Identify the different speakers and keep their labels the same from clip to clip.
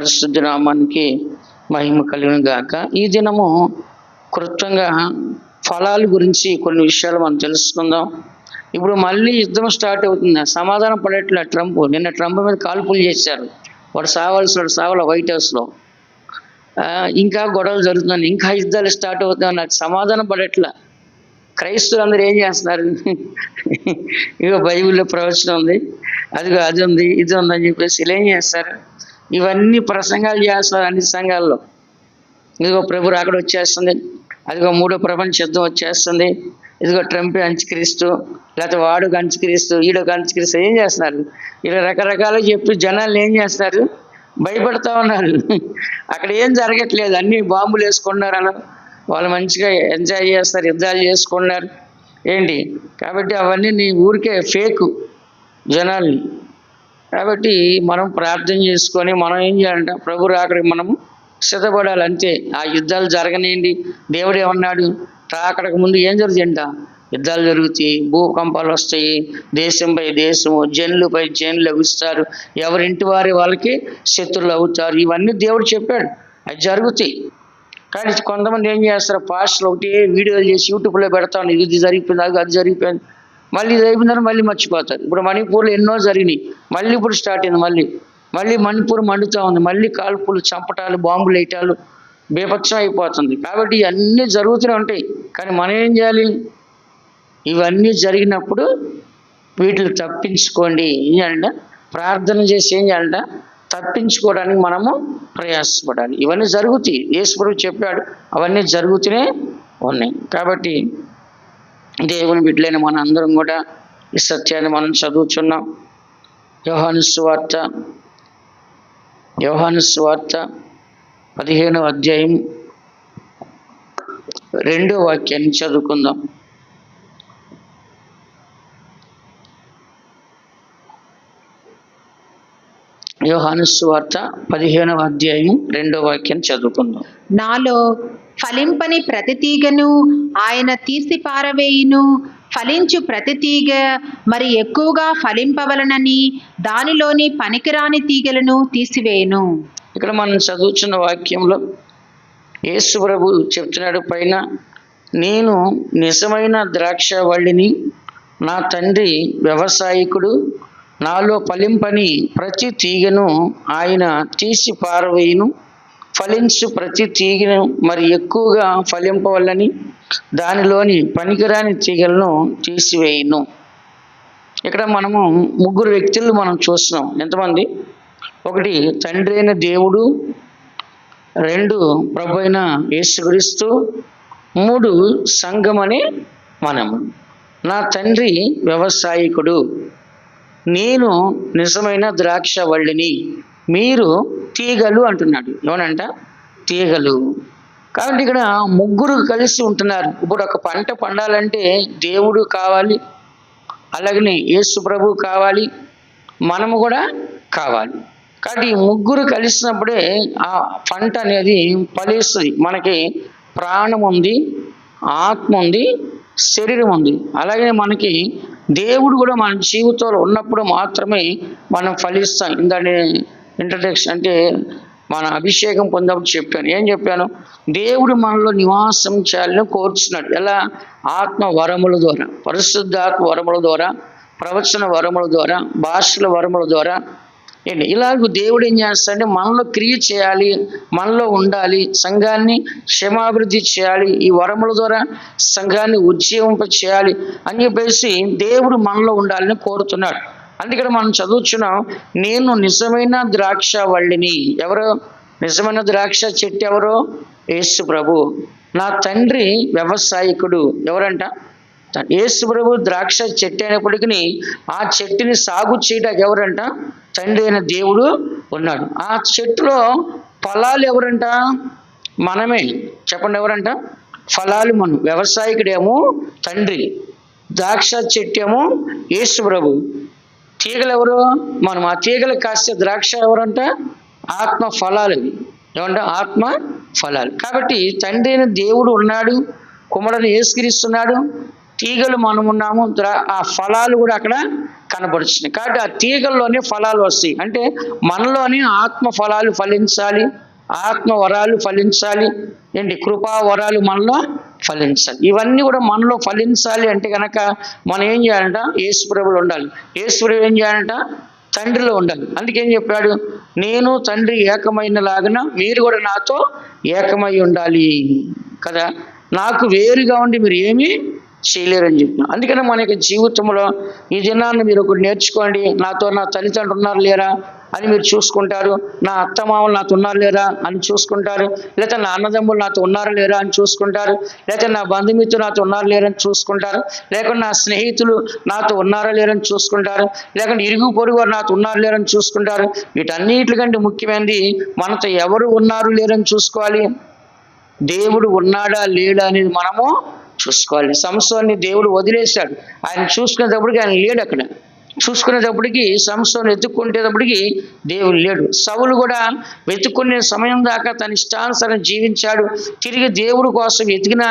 Speaker 1: పరిశుద్ధ నామానికి మహిమ కలుగును గాక. ఈ దినము క్లుప్తంగా ఫలాల గురించి కొన్ని విషయాలు మనం తెలుసుకుందాం. ఇప్పుడు మళ్ళీ యుద్ధం స్టార్ట్ అవుతుంది. సమాధానం పడేట్లే ట్రంప్. నిన్న ట్రంప్ మీద కాల్పులు చేశారు. వాడు సావాల వైట్ హౌస్లో. ఇంకా గొడవలు జరుగుతున్నాయి, ఇంకా యుద్ధాలు స్టార్ట్ అవుతున్నాయి. నాకు సమాధానం పడేట్లా. క్రైస్తవులు అందరూ ఏం చేస్తున్నారు? ఇగో బైబిల్లో ప్రవచనం ఉంది, అదిగో అది ఉంది, ఇది ఉంది అని చెప్పేసి ఇలా ఏం చేస్తారు? ఇవన్నీ ప్రసంగాలు చేస్తారు అన్ని సంఘాల్లో. ఇదిగో ప్రభు అక్కడ వచ్చేస్తుంది, అదిగో మూడో ప్రపంచ యుద్ధం వచ్చేస్తుంది, ఇదిగో ట్రంప్ అంచుక్రీస్తు, లేకపోతే వాడు అంచుక్రీస్తు, ఈడో అంచుక్రీస్తు. ఏం చేస్తున్నారు? ఇలా రకరకాలుగా చెప్పి జనాలు ఏం చేస్తున్నారు? భయపడతా ఉన్నారు. అక్కడ ఏం జరగట్లేదు, అన్ని బాంబులు వేసుకున్నారు అన్న. వాళ్ళు మంచిగా ఎంజాయ్ చేస్తారు, యుద్ధాలు చేసుకున్నారు ఏంటి. కాబట్టి అవన్నీ నీ ఊరికే ఫేకు జనాల్ని. కాబట్టి మనం ప్రార్థన చేసుకొని మనం ఏం చేయాలంట? ప్రభు రాకడికి మనము సిద్ధపడాలి అంతే. ఆ యుద్ధాలు జరగనియండి. దేవుడు ఏమన్నాడు? రాకడకు ముందు ఏం జరుగుతుందంట? యుద్ధాలు జరుగుతాయి, భూకంపాలు వస్తాయి, దేశంపై దేశము, జనులపై జనులు లభిస్తారు, ఎవరింటి వారి వాళ్ళకి శత్రులు అవుతారు. ఇవన్నీ దేవుడు చెప్పాడు, అది జరుగుతాయి. కానీ కొంతమంది ఏం చేస్తారు? పాస్టర్లు ఒకటి వీడియోలు చేసి యూట్యూబ్లో పెడతాను, ఇది జరిగిపోయింది, అది జరిగిపోయింది, మళ్ళీ ఇది అయిపోయిందని మళ్ళీ మర్చిపోతారు. ఇప్పుడు మణిపూర్లో ఎన్నో జరిగినాయి, మళ్ళీ ఇప్పుడు స్టార్ట్ అయింది. మళ్ళీ మణిపూర్ మండుతూ ఉంది, మళ్ళీ కాల్పులు, చంపటాలు, బాంబులు వేయటాలు, బీభత్సం అయిపోతుంది. కాబట్టి ఇవన్నీ జరుగుతూనే ఉంటాయి. కానీ మనం ఏం చేయాలి? ఇవన్నీ జరిగినప్పుడు వీటిని తప్పించుకోండి. ఏం చేయాలంట? ప్రార్థన చేసి ఏం చేయాలంట? తప్పించుకోవడానికి మనము ప్రయాసపడాలి. ఇవన్నీ జరుగుతాయి, యేసు ప్రభువు చెప్పాడు, అవన్నీ జరుగుతూనే ఉన్నాయి. కాబట్టి దేవుని బిడ్డలైన మన అందరం కూడా ఈ సత్యాన్ని మనం చదువుతున్నాం. యోహాను సువార్త 15వ అధ్యాయం 2వ వాక్యాన్ని చదువుకుందాం. యోహాను సువార్త 15వ అధ్యాయం 2వ వాక్యాన్ని చదువుకుందాం.
Speaker 2: నాలో ఫలింపని ప్రతి తీగను ఆయన తీసి పారవేయును, ఫలించు ప్రతి తీగ మరి ఎక్కువగా ఫలింపవలనని దానిలోని పనికిరాని తీగలను తీసివేయును.
Speaker 1: ఇక్కడ మనం చదువుతున్న వాక్యంలో యేసు ప్రభు చెప్తున్నాడు పైన, నేను నిజమైన ద్రాక్షవల్లిని, నా తండ్రి వ్యవసాయకుడు, నాలో ఫలింపని ప్రతి తీగను ఆయన తీసి పారవేయును, ఫలించు ప్రతి తీగను మరి ఎక్కువగా ఫలింపవల్లని దానిలోని పనికిరాని తీగలను తీసివేయును. ఇక్కడ మనము 3 వ్యక్తులు మనం చూస్తున్నాం. ఎంతమంది? 1 తండ్రి అయిన దేవుడు, 2 ప్రభు అయిన యేసుక్రీస్తు, 3 సంఘమని మనము. నా తండ్రి వ్యవసాయకుడు, నేను నిజమైన ద్రాక్షవల్లిని, మీరు తీగలు అంటున్నాడు. ఏమనంట? తీగలు. కాబట్టి ఇక్కడ 3 కలిసి ఉంటున్నారు. ఇప్పుడు ఒక పంట పండాలంటే దేవుడు కావాలి, అలాగనే యేసు ప్రభు కావాలి, మనము కూడా కావాలి. కాబట్టి ఈ 3 కలిసినప్పుడే ఆ పంట అనేది ఫలిస్తుంది. మనకి ప్రాణం ఉంది, ఆత్మ ఉంది, శరీరం ఉంది. అలాగే మనకి దేవుడు కూడా మన జీవితంలో ఉన్నప్పుడు మాత్రమే మనం ఫలిస్తాం. ఇంట్రడక్షన్ అంటే మన అభిషేకం పొందినప్పుడు చెప్పాను. ఏం చెప్పాను? దేవుడు మనలో నివాసం చేయాలని కోరుచున్నాడు. ఎలా? ఆత్మ వరముల ద్వారా, పరిశుద్ధాత్మ వరముల ద్వారా, ప్రవచన వరముల ద్వారా, భాషల వరముల ద్వారా. ఇలాగ దేవుడు ఏం చేస్తాడంటే మనలో క్రియ చేయాలి, మనలో ఉండాలి, సంఘాన్ని క్షేమాభివృద్ధి చేయాలి, ఈ వరముల ద్వారా సంఘాన్ని ఉజ్జీవింప చేయాలి అని చెప్పేసి దేవుడు మనలో ఉండాలని కోరుతున్నాడు. అందుకని మనం చదువుతున్నాం, నేను నిజమైన ద్రాక్షవల్లిని. ఎవరు నిజమైన ద్రాక్ష చెట్టు? ఎవరో? యేసు ప్రభు. నా తండ్రి వ్యవసాయకుడు. ఎవరంట? యేసు ప్రభు ద్రాక్ష చెట్టు అయినప్పటికీ ఆ చెట్టుని సాగు చేయడానికి ఎవరంట? తండ్రి అయిన దేవుడు ఉన్నాడు. ఆ చెట్టులో ఫలాలు ఎవరంట? మనమే. చెప్పండి, ఎవరంట? ఫలాలు మనం. వ్యవసాయకుడేమో తండ్రి, ద్రాక్ష చెట్టు ఏమో యేసు ప్రభు, తీగలు ఎవరు? మనం. ఆ తీగలు కాసే ద్రాక్ష ఎవరంట? ఆత్మ ఫలాలు. ఏమంట? ఆత్మ ఫలాలు. కాబట్టి తండ్రి అయిన దేవుడు ఉన్నాడు, కుమారుడు యేసుక్రీస్తున్నాడు, తీగలు మనం ఉన్నాము, ఆ ఫలాలు కూడా అక్కడ కనబడుతున్నాయి. కాబట్టి ఆ తీగల్లోనే ఫలాలు వస్తాయి. అంటే మనలోని ఆత్మ ఫలాలు ఫలించాలి, ఆత్మ వరాలు ఫలించాలి, ఏంటి కృపా వరాలు మనలో ఫలించాలి. ఇవన్నీ కూడా మనలో ఫలించాలి అంటే కనుక మనం ఏం చేయాలంట? యేసుప్రభులో ఉండాలి. యేసుప్రభు ఏం చేయాలంట? తండ్రిలో ఉండాలి. అందుకేం చెప్పాడు? నేను తండ్రి ఏకమైన లాగున మీరు కూడా నాతో ఏకమై ఉండాలి కదా, నాకు వేరుగా ఉండి మీరు ఏమీ చేయలేరని చెప్పిన. అందుకని మన యొక్క జీవితంలో ఈ దినాన్ని మీరు ఒకటి నేర్చుకోండి. నాతో నా తల్లిదండ్రులు ఉన్నారు లేరా అని మీరు చూసుకుంటారు, నా అత్తమామలు నాతో ఉన్నారు లేరా అని చూసుకుంటారు, లేకపోతే నా అన్నదమ్ములు నాతో ఉన్నారు లేరా అని చూసుకుంటారు, లేకపోతే నా బంధుమిత్రులు నాతో ఉన్నారు లేరని చూసుకుంటారు, లేకుంటే నా స్నేహితులు నాతో ఉన్నారా లేరని చూసుకుంటారు, లేకుంటే ఇరుగు పొరుగు వారు నాతో ఉన్నారు లేరని చూసుకుంటారు. వీటన్నిటికంటే ముఖ్యమైనది మనతో ఎవరు ఉన్నారు లేరని చూసుకోవాలి, దేవుడు ఉన్నాడా లేడా అనేది మనము చూసుకోవాలి. సంసోన్ని దేవుడు వదిలేశాడు, ఆయన చూసుకునేటప్పటికి ఆయన లేడు. అక్కడ చూసుకునేటప్పటికి సంసోను వెతుక్కుంటేటప్పటికి దేవుడు లేడు. సౌలు కూడా వెతుక్కునే సమయం దాకా తన ఇష్టానుసారం జీవించాడు, తిరిగి దేవుడి కోసం వెతికినా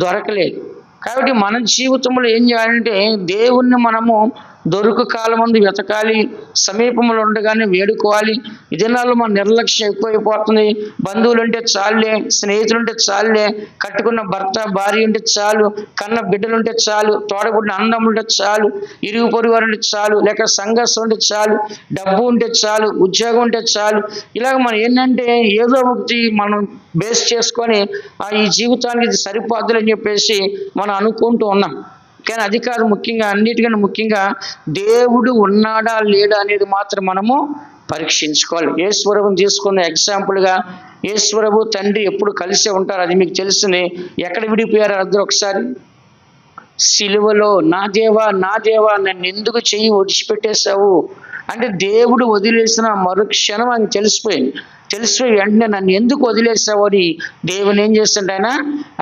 Speaker 1: దొరకలేదు. కాబట్టి మన జీవితంలో ఏం చేయాలంటే దేవుణ్ణి మనము దొరుకు కాలమందు వెతకాలి, సమీపంలో ఉండగానే వేడుకోవాలి. ఈ దినాల్లో మన నిర్లక్ష్యం ఎక్కువైపోతుంది. బంధువులు ఉంటే చాలులే, స్నేహితులు ఉంటే చాలులే, కట్టుకున్న భర్త భార్య ఉంటే చాలు, కన్న బిడ్డలు ఉంటే చాలు, తోడబుట్టిన అన్నములు ఉంటే చాలు, ఇరుగు పొరుగు వారు ఉంటే చాలు, లేక సంఘస్థం ఉంటే చాలు, డబ్బు ఉంటే చాలు, ఉద్యోగం ఉంటే చాలు. ఇలాగ మనం ఏంటంటే ఏదో ఒకటి మనం బేస్ చేసుకొని ఈ జీవితానికి ఇది సరిపోద్దులని చెప్పేసి మనం అనుకుంటూ ఉన్నాం. కానీ అది కాదు. ముఖ్యంగా అన్నిటికన్నా ముఖ్యంగా దేవుడు ఉన్నాడా లేడా అనేది మాత్రం మనము పరీక్షించుకోవాలి. యేసుప్రభుని తీసుకున్న ఎగ్జాంపుల్గా యేసుప్రభు తండ్రి ఎప్పుడు కలిసే ఉంటారు, అది మీకు తెలిసింది. ఎక్కడ విడిపోయారు అందరూ ఒకసారి? సిలువలో. నా దేవా నా దేవా నన్ను ఎందుకు చెయ్యి విడిచిపెట్టేశావు అంటే దేవుడు వదిలేసిన మరుక్షణం అని తెలిసిపోయి వెంటనే నన్ను ఎందుకు వదిలేసావు అని దేవుని ఏం చేస్తాడు? ఆయన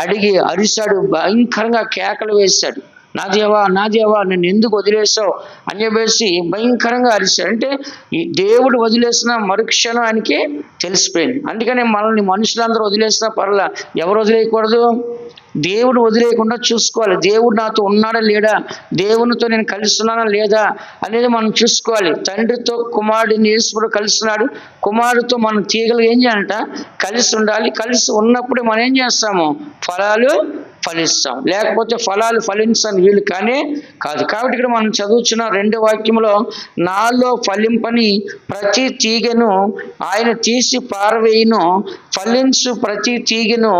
Speaker 1: అడిగి అరిశాడు, భయంకరంగా కేకలు వేశాడు. నా దేవా నన్ను ఎందుకు వదిలేసావు అని చెప్పేసి భయంకరంగా అరిశాడు. అంటే ఈ దేవుడు వదిలేసిన మరుక్షణం ఆయనకి తెలిసిపోయింది. అందుకనే మనల్ని మనుషులందరూ వదిలేసినా పర్లా, ఎవరు వదిలేయకూడదు? దేవుడు వదిలేయకుండా చూసుకోవాలి. దేవుడు నాతో ఉన్నాడా లేడా, దేవునితో నేను కలుస్తున్నానా లేదా అనేది మనం చూసుకోవాలి. తండ్రితో కుమారుడిని యేసుప్రభు కలుస్తున్నాడు, కుమారుడితో మనం తీగలు ఏం చేయాలంట? కలిసి ఉండాలి. కలిసి ఉన్నప్పుడు మనం ఏం చేస్తాము? ఫలాలు ఫలిస్తాం, లేకపోతే ఫలాలు ఫలించని వీళ్ళు కాదు. కాబట్టి ఇక్కడ మనం చదువుతున్న 2వ వాక్యంలో, నాలో ఫలింపని ప్రతి తీగను ఆయన తీసి పారవేయును, ఫలించు ప్రతి తీగను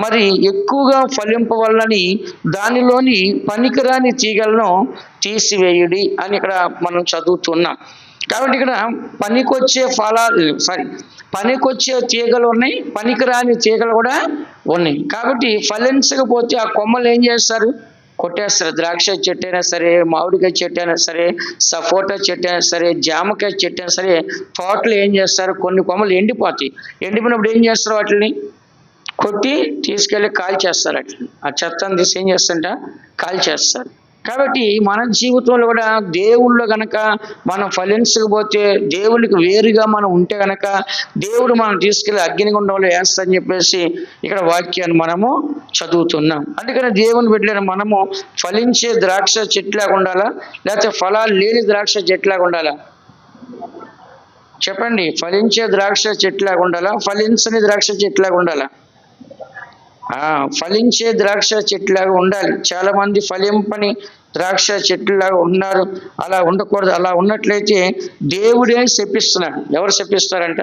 Speaker 1: మరి ఎక్కువగా ఫలింపవల్లని దానిలోని పనికిరాని తీగలను తీసివేయుడి అని ఇక్కడ మనం చదువుతున్నాం. కాబట్టి ఇక్కడ పనికొచ్చే తీగలు ఉన్నాయి, పనికిరాని తీగలు కూడా ఉన్నాయి. కాబట్టి ఫలించకపోతే ఆ కొమ్మలు ఏం చేస్తారు? కొట్టేస్తారు. ద్రాక్ష చెట్టు అయినా సరే, మామిడికాయ చెట్టు అయినా సరే, సపోటా చెట్టు అయినా సరే, జామకాయ చెట్టు అయినా సరే, తోటలు ఏం చేస్తారు? కొన్ని కొమ్మలు ఎండిపోతాయి. ఎండిపోయినప్పుడు ఏం చేస్తారు? వాటిని కొట్టి తీసుకెళ్ళి కాల్చేస్తారు. అట్లా ఆ చెత్తను తీసి ఏం చేస్తారంట? కాల్చేస్తారు. కాబట్టి మన జీవితంలో కూడా దేవుళ్ళు గనక మనం ఫలించకపోతే, దేవునికి వేరుగా మనం ఉంటే గనక దేవుడు మనం తీసుకెళ్ళి అగ్నిగుండంలో వేస్తారని చెప్పేసి ఇక్కడ వాక్యాన్ని మనము చదువుతున్నాం. అందుకని దేవుని బిడ్డలైన మనము ఫలించే ద్రాక్ష చెట్లాగా ఉండాలా, లేకపోతే ఫలాలు లేని ద్రాక్ష చెట్లాగా ఉండాలా? చెప్పండి. ఫలించే ద్రాక్ష చెట్లాగా ఉండాలా, ఫలించని ద్రాక్ష చెట్లాగా ఉండాలా? ఫలించే ద్రాక్ష చెట్లాగా ఉండాలి. చాలా మంది ఫలింపని ద్రాక్ష చెట్లాగా ఉన్నారు. అలా ఉండకూడదు. అలా ఉన్నట్లయితే దేవుడే శపిస్తున్నాడు. ఎవరు శపిస్తారంట?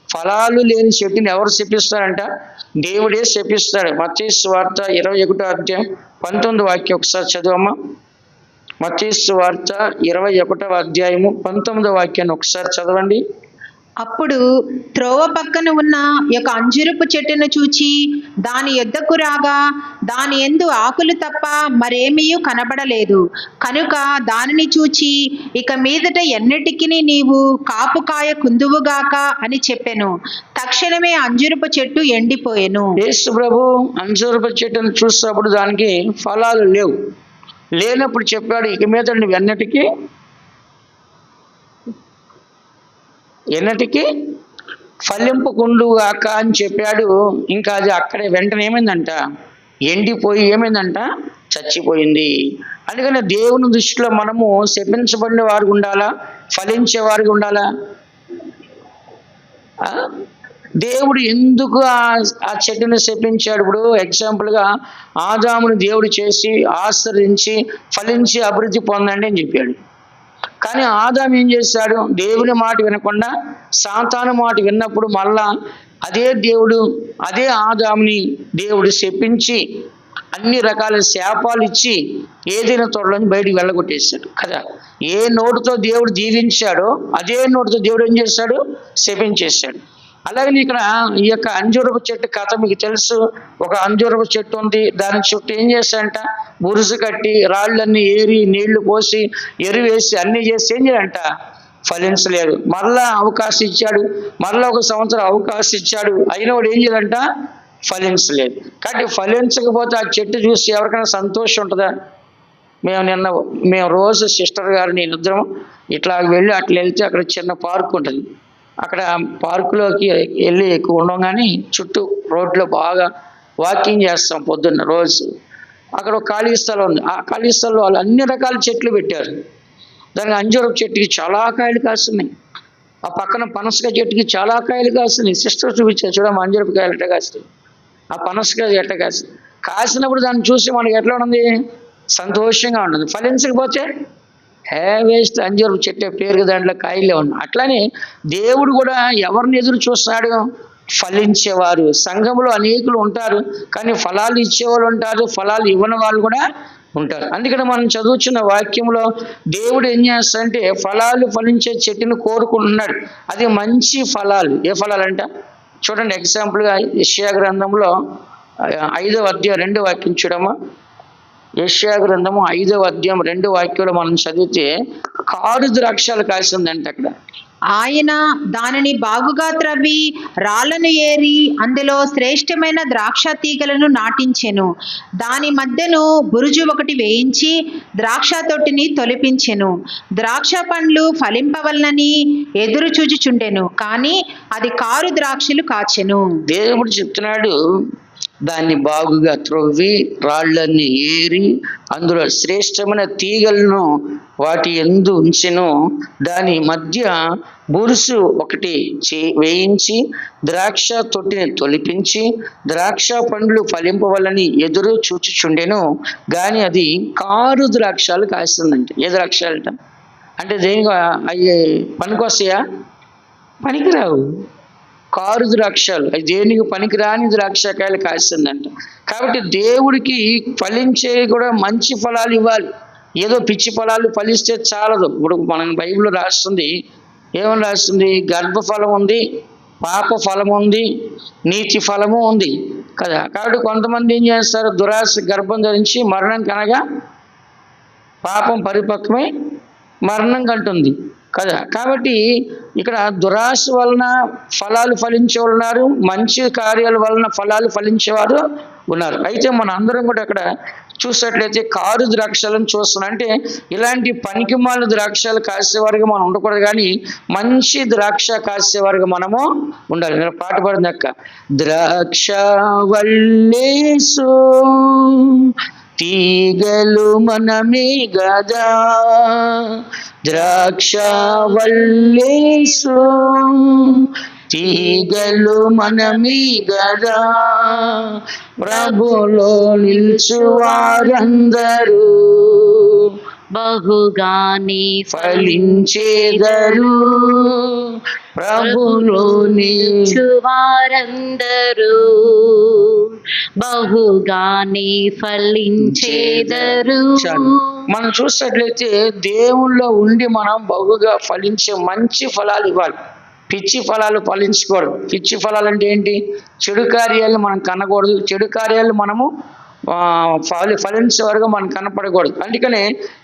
Speaker 1: ఫలాలు లేని చెట్టుని ఎవరు శపిస్తారంట? దేవుడే శపిస్తాడు. మత్తయి సువార్త 21వ అధ్యాయం 19వ వాక్యం ఒకసారి చదువమ్మా. మత్తయి సువార్త 21వ అధ్యాయము 19వ వాక్యాన్ని ఒకసారి చదవండి.
Speaker 2: అప్పుడు త్రోవ పక్కన ఉన్న ఒక అంజురపు చెట్టును చూచి దాని యొద్దకు రాగా దాని యందు ఆకులు తప్ప మరేమీ కనబడలేదు. కనుక దానిని చూచి, ఇక మీదట ఎన్నటికి నీవు కాపుకాయ కుందువుగాక అని చెప్పెను. తక్షణమే అంజురపు చెట్టు ఎండిపోయెను.
Speaker 1: యేసు ప్రభు అంజురపు చెట్టును చూసినప్పుడు దానికి ఫలాలు లేనప్పుడు చెప్పాడు, ఇక మీద నువ్వు ఎన్నటికి ఫలింపకుండుగాక అని చెప్పాడు. ఇంకా అది అక్కడే వెంటనే ఏమైందంట? ఎండిపోయి ఏమైందంట, చచ్చిపోయింది. అందుకని దేవుని దృష్టిలో మనము శపించబడిన వారు ఉండాలా, ఫలించే వారికి ఉండాలా? దేవుడు ఎందుకు ఆ చెట్టును శపించాడు? ఇప్పుడు ఎగ్జాంపుల్గా ఆదాముని దేవుడు చేసి ఆశ్రయించి ఫలించి అభివృద్ధి పొందండి అని చెప్పాడు. కానీ ఆదాము ఏం చేశాడు? దేవుని మాట వినకుండా సాతాను మాట విన్నప్పుడు మళ్ళా అదే దేవుడు అదే ఆదాముని దేవుడు శపించి అన్ని రకాల శాపాలు ఇచ్చి ఏదైనా తోటలోంచి బయటికి వెళ్ళగొట్టేశాడు కదా. ఏ నోటితో దేవుడు దీవించాడో అదే నోటితో దేవుడు ఏం చేశాడు? శపించేశాడు. అలాగని ఇక్కడ ఈ యొక్క అంజూరపు చెట్టు కథ మీకు తెలుసు. ఒక అంజూరపు చెట్టు ఉంది, దాని చుట్టూ ఏం చేశాడంట? బురుసు కట్టి రాళ్ళన్నీ ఏరి నీళ్లు పోసి ఎరువేసి అన్నీ చేసి ఏం చేయాలంట? ఫలించలేదు. మరలా అవకాశం ఇచ్చాడు, మరలా 1 సంవత్సరం అవకాశం ఇచ్చాడు, అయినా వాడు ఏం చేయాలంట? ఫలించలేదు. కాబట్టి ఫలించకపోతే ఆ చెట్టు చూసి ఎవరికైనా సంతోషం ఉంటుందా? మేము రోజు సిస్టర్ గారు నేను ఇద్దరం ఇట్లా వెళ్ళి అట్లా వెళ్తే అక్కడ చిన్న పార్క్ ఉంటుంది. అక్కడ పార్కులోకి వెళ్ళి ఎక్కువ ఉండగానే చుట్టూ రోడ్లో బాగా వాకింగ్ చేస్తాం పొద్దున్న రోజు. అక్కడ ఒక ఖాళీ స్థలం ఉంది. ఆ ఖాళీ స్థలంలో వాళ్ళు అన్ని రకాల చెట్లు పెట్టారు. దానికి అంజూరపు చెట్టుకి చాలా కాయలు కాస్తున్నాయి, ఆ పక్కన పనసకాయ చెట్టుకి చాలా కాయలు కాస్తున్నాయి. సిస్టర్ చూపించారు, చూడమ్మా అంజూరపు కాయలు ఎట్ట కాస్తాయి, ఆ పనసకాయ ఎట్ట కాస్తాయి. కాసినప్పుడు దాన్ని చూసి మనకి ఎట్లా ఉంటుంది? సంతోషంగా ఉంటుంది. ఫలించకపోతే వేస్ట్, అంజూరపు చెట్టు పేరుగా దాంట్లో కాయలే ఉన్నాయి. అట్లానే దేవుడు కూడా ఎవరిని ఎదురు చూస్తున్నాడు? ఫలించేవారు. సంఘంలో అనేకులు ఉంటారు, కానీ ఫలాలు ఇచ్చేవాళ్ళు ఉంటారు, ఫలాలు ఇవ్వని వాళ్ళు కూడా ఉంటారు. అందుకని మనం చదువుతున్న వాక్యంలో దేవుడు ఏం చేస్తాడంటే ఫలాలు ఫలించే చెట్టును కోరుకుంటున్నాడు. అది మంచి ఫలాలు. ఏ ఫలాలు అంట చూడండి. ఎగ్జాంపుల్గా యెషయా గ్రంథంలో 5వ అధ్యాయం 2వ వాక్యం చూడమ్మా. యెషయా గ్రంథము 5వ అధ్యాయం 2వ వాక్యంలో మనం చదివితే కారు ద్రాక్షలు కాసిందంట అక్కడ.
Speaker 2: ఆయన దానిని బాగుగా త్రవ్వి రాళ్లను ఏరి అందులో శ్రేష్టమైన ద్రాక్ష తీగలను నాటించెను. దాని మధ్యను బురుజు ఒకటి వేయించి ద్రాక్ష తొట్టిని తొలిపించెను. ద్రాక్ష పండ్లు ఫలింపవలనని ఎదురు చూచుచుండెను, కానీ అది కారు ద్రాక్షలు కాచెను.
Speaker 1: దేవుడు చెప్తున్నాడు, దాన్ని బాగుగా త్రవ్వి రాళ్ళన్ని ఏరి అందులో శ్రేష్టమైన తీగలను వాటి యందు ఉంచెను. దాని మధ్య బురుసు ఒకటి వేయించి ద్రాక్ష తొట్టిని తొలిపించి ద్రాక్ష పండ్లు ఫలింపవలని ఎదురు చూచుచుండెను, గాని అది కారు ద్రాక్షలు కాస్తుందంట. ఏ ద్రాక్షలంట అంటే దేనికి అవి పనికొస్తాయా? పనికిరావు. కారు ద్రాక్షలు అవి దేనికి పనికిరాని ద్రాక్షకాయలు కాస్తుందంట. కాబట్టి దేవుడికి ఫలించే కూడా మంచి ఫలాలు ఇవ్వాలి. ఏదో పిచ్చి ఫలాలు ఫలిస్తే చాలదు. ఇప్పుడు మనం బైబిల్లో రాస్తుంది, ఏమని రాస్తుంది? గర్భఫలం ఉంది, పాప ఫలం ఉంది, నీతి ఫలము ఉంది కదా. కాబట్టి కొంతమంది ఏం చేస్తారు? దురాశ గర్భం ధరించి మరణం కనగా పాపం పరిపక్వమై మరణం కంటుంది కదా. కాబట్టి ఇక్కడ దురాశ వలన ఫలాలు ఫలించేవాళ్ళు ఉన్నారు, మంచి కార్యాల వలన ఫలాలు ఫలించేవారు ఉన్నారు. అయితే మన అందరం కూడా అక్కడ చూసినట్లయితే కారు ద్రాక్షలను చూస్తున్నాం. అంటే ఇలాంటి పనికిమాల ద్రాక్షలు కాసేవారుగా మనం ఉండకూడదు, కానీ మంచి ద్రాక్ష కాసేవారుగా మనము ఉండాలి. నేను పాట పాడింది అక్క, ద్రాక్ష వల్లేసు తీగలు మనమే గదా, ద్రాక్ష వల్లేసు తీగలు మనమే గదా, ప్రభులో నిల్చు వారందరూ
Speaker 3: బహుగాని
Speaker 1: ఫలించేదరు, ప్రభులో నిల్చు
Speaker 3: వారందరూ బహుగాని ఫలించేదరు.
Speaker 1: మనం చూసినట్లయితే దేవుళ్ళో ఉండి మనం బహుగా ఫలించే మంచి ఫలాలు ఇవ్వాలి. పిచ్చి ఫలాలు ఫలించకూడదు. పిచ్చి ఫలాలు అంటే ఏంటి? చెడు కార్యాలు మనం కనకూడదు, చెడు కార్యాలు మనము ఫలించే వరకు మనం కనపడకూడదు. అందుకనే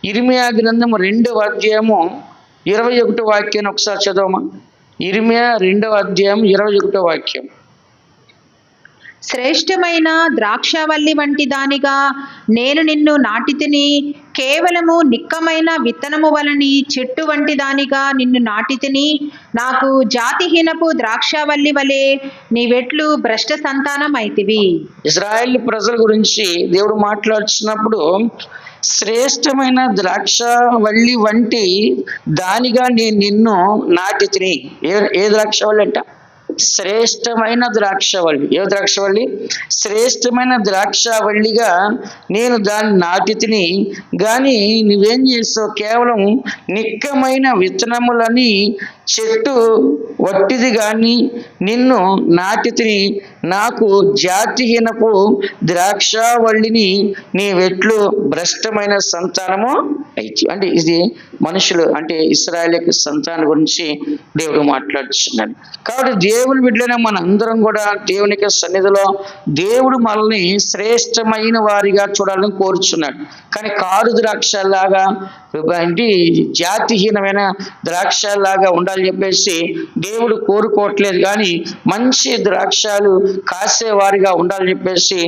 Speaker 1: ఇర్మియా గ్రంథం 2వ అధ్యాయము 21వ వాక్యాన్ని ఒకసారి చదవమా. ఇర్మియా 2వ అధ్యాయం 21వ వాక్యం.
Speaker 2: శ్రేష్టమైన ద్రాక్షవల్లి వంటి దానిగా నేను నిన్ను నాటితిని, కేవలము నిక్కమైన విత్తనము వలని చెట్టు వంటి దానిగా నిన్ను నాటితిని. నాకు జాతిహీనపు ద్రాక్షవల్లి వలె నీవెట్లు భ్రష్ట సంతానం అయితివి.
Speaker 1: ఇశ్రాయేల్ ప్రజల గురించి దేవుడు మాట్లాడుతున్నప్పుడు శ్రేష్టమైన ద్రాక్షవల్లి వంటి దానిగా నేను నిన్ను నాటితిని. ఏ ద్రాక్షవల్లి అంట? శ్రేష్టమైన ద్రాక్షవల్లి. ఏ ద్రాక్షవల్లి? శ్రేష్టమైన ద్రాక్షవల్లిగా నేను దాన్ని నాటితిని. కానీ నువ్వేం చేస్తావు? కేవలం నిక్కమైన విత్తనములని చెట్టు వట్టిది కానీ నిన్ను నాటితిని. నాకు జాతిహీనపు ద్రాక్షవల్లిని నీవెట్లు భ్రష్టమైన సంతానము అయితే. అంటే ఇది మనుషులు, అంటే ఇశ్రాయేలు యొక్క సంతానం గురించి దేవుడు మాట్లాడుతున్నాడు. కాబట్టి దేవుని బిడ్డలైన మన అందరం కూడా దేవుని యొక్క సన్నిధిలో దేవుడు మనల్ని శ్రేష్టమైన వారిగా చూడాలని కోరుచున్నాడు. కానీ కారు ద్రాక్షలాగా అంటే జాతిహీనమైన ద్రాక్షలాగా ఉండాలని చెప్పేసి దేవుడు కోరుకోవట్లేదు. కానీ మంచి ద్రాక్షలు కాసేవారిగా ఉండాలని చెప్పేసి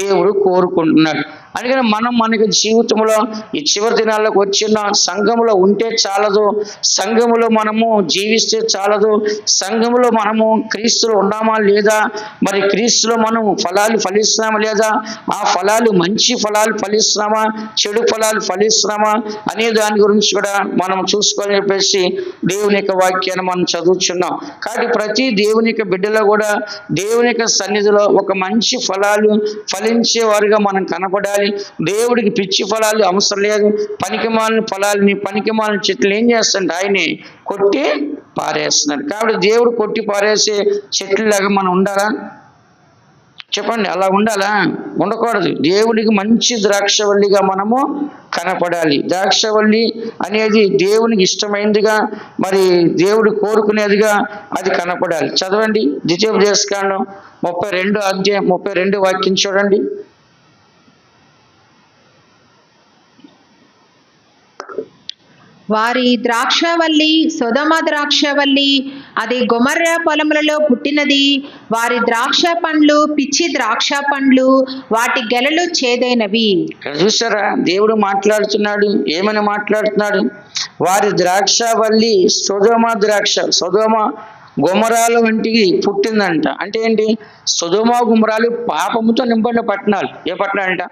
Speaker 1: దేవుడు కోరుకుంటున్నాడు. అందుకని మనకి జీవితంలో ఈ చివరి దినాల్లోకి వచ్చిన సంఘములో ఉంటే చాలదు, సంఘములో మనము జీవిస్తే చాలదు, సంఘములో మనము క్రీస్తులో ఉన్నామా లేదా, మరి క్రీస్తులో మనం ఫలాలు ఫలిస్తున్నామా లేదా, ఆ ఫలాలు మంచి ఫలాలు ఫలిస్తున్నామా చెడు ఫలాలు ఫలిస్తున్నామా అనే దాని గురించి కూడా మనం చూసుకోవాలని చెప్పేసి దేవుని యొక్క వాక్యాన్ని మనం చదువుతున్నాం. కాబట్టి ప్రతి దేవుని యొక్క బిడ్డలో కూడా దేవుని యొక్క సన్నిధిలో ఒక మంచి ఫలాలు ఫలించే వారుగా మనం కనపడాలి. దేవుడికి పిచ్చి ఫలాలు అవసరం లేదు. పనికిమాలిన ఫలాలని, పనికిమాలిన చెట్లు ఏం చేస్తాడు? ఆయనే కొట్టి పారేస్తున్నాడు. కాబట్టి దేవుడు కొట్టి పారేసే చెట్లులాగా మనం ఉండాలా? చెప్పండి, అలా ఉండాలా? ఉండకూడదు. దేవుడికి మంచి ద్రాక్షవల్లిగా మనము కనపడాలి. ద్రాక్షవల్లి అనేది దేవునికి ఇష్టమైనదిగా, మరి దేవుడు కోరుకునేదిగా అది కనపడాలి. చదవండి, ద్వితీయోపదేశకాండం 32 అధ్యాయం 32 వాక్యం చూడండి.
Speaker 2: వారి ద్రాక్షవల్లి సొదొమ ద్రాక్షవల్లి, అది గొమొర్రా పొలములలో పుట్టినది. వారి ద్రాక్ష పండ్లు పిచ్చి ద్రాక్ష పండ్లు, వాటి గెలలు చేదైనవి.
Speaker 1: చూసారా, దేవుడు మాట్లాడుతున్నాడు. ఏమని మాట్లాడుతున్నాడు? వారి ద్రాక్షవల్లి సొదొమ ద్రాక్ష, సొదొమ గుమరాల వంటికి పుట్టిందంట. అంటే ఏంటి? సొదొమ గుమరాలు పాపముతో నింపడిన పట్టణాలు. ఏ పట్టణాలు అంట?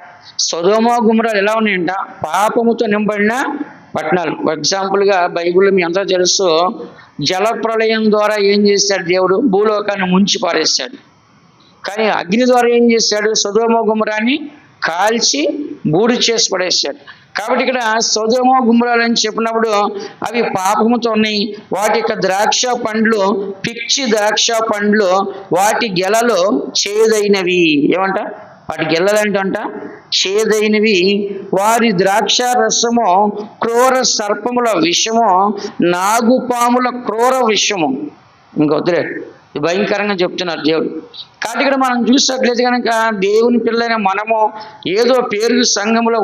Speaker 1: సొదొమ గుమరాలు ఎలా ఉన్నాయంట? పాపముతో నింపడిన పట్టణాలు. ఎగ్జాంపుల్గా బైబిల్లో మీ అంతా తెలుసు, జలప్రళయం ద్వారా ఏం చేశాడు దేవుడు? భూలోకాన్ని ముంచి పారేశాడు. కానీ అగ్ని ద్వారా ఏం చేశాడు? సొదొమ గుమరాన్ని కాల్చి బూడి చేసి పడేశాడు. కాబట్టి ఇక్కడ సొదొమ గుమరాలు అని చెప్పినప్పుడు అవి పాపముతో ఉన్నాయి. వాటి యొక్క ద్రాక్ష పండ్లు పిచ్చి ద్రాక్ష పండ్లు, వాటి గెలలో చేదైనవి. ఏమంట? వాటి గెల్లలంట చేదైనవి. వారి ద్రాక్ష రసము క్రూర సర్పముల విషము, నాగుపాముల క్రూర విషము. ఇంకొద్దులే, భయంకరంగా చెప్తున్నారు దేవుడు. కాబట్టి ఇక్కడ మనం చూసినట్లయితే కనుక దేవుని పిల్లైన మనము ఏదో పేరు సంఘములో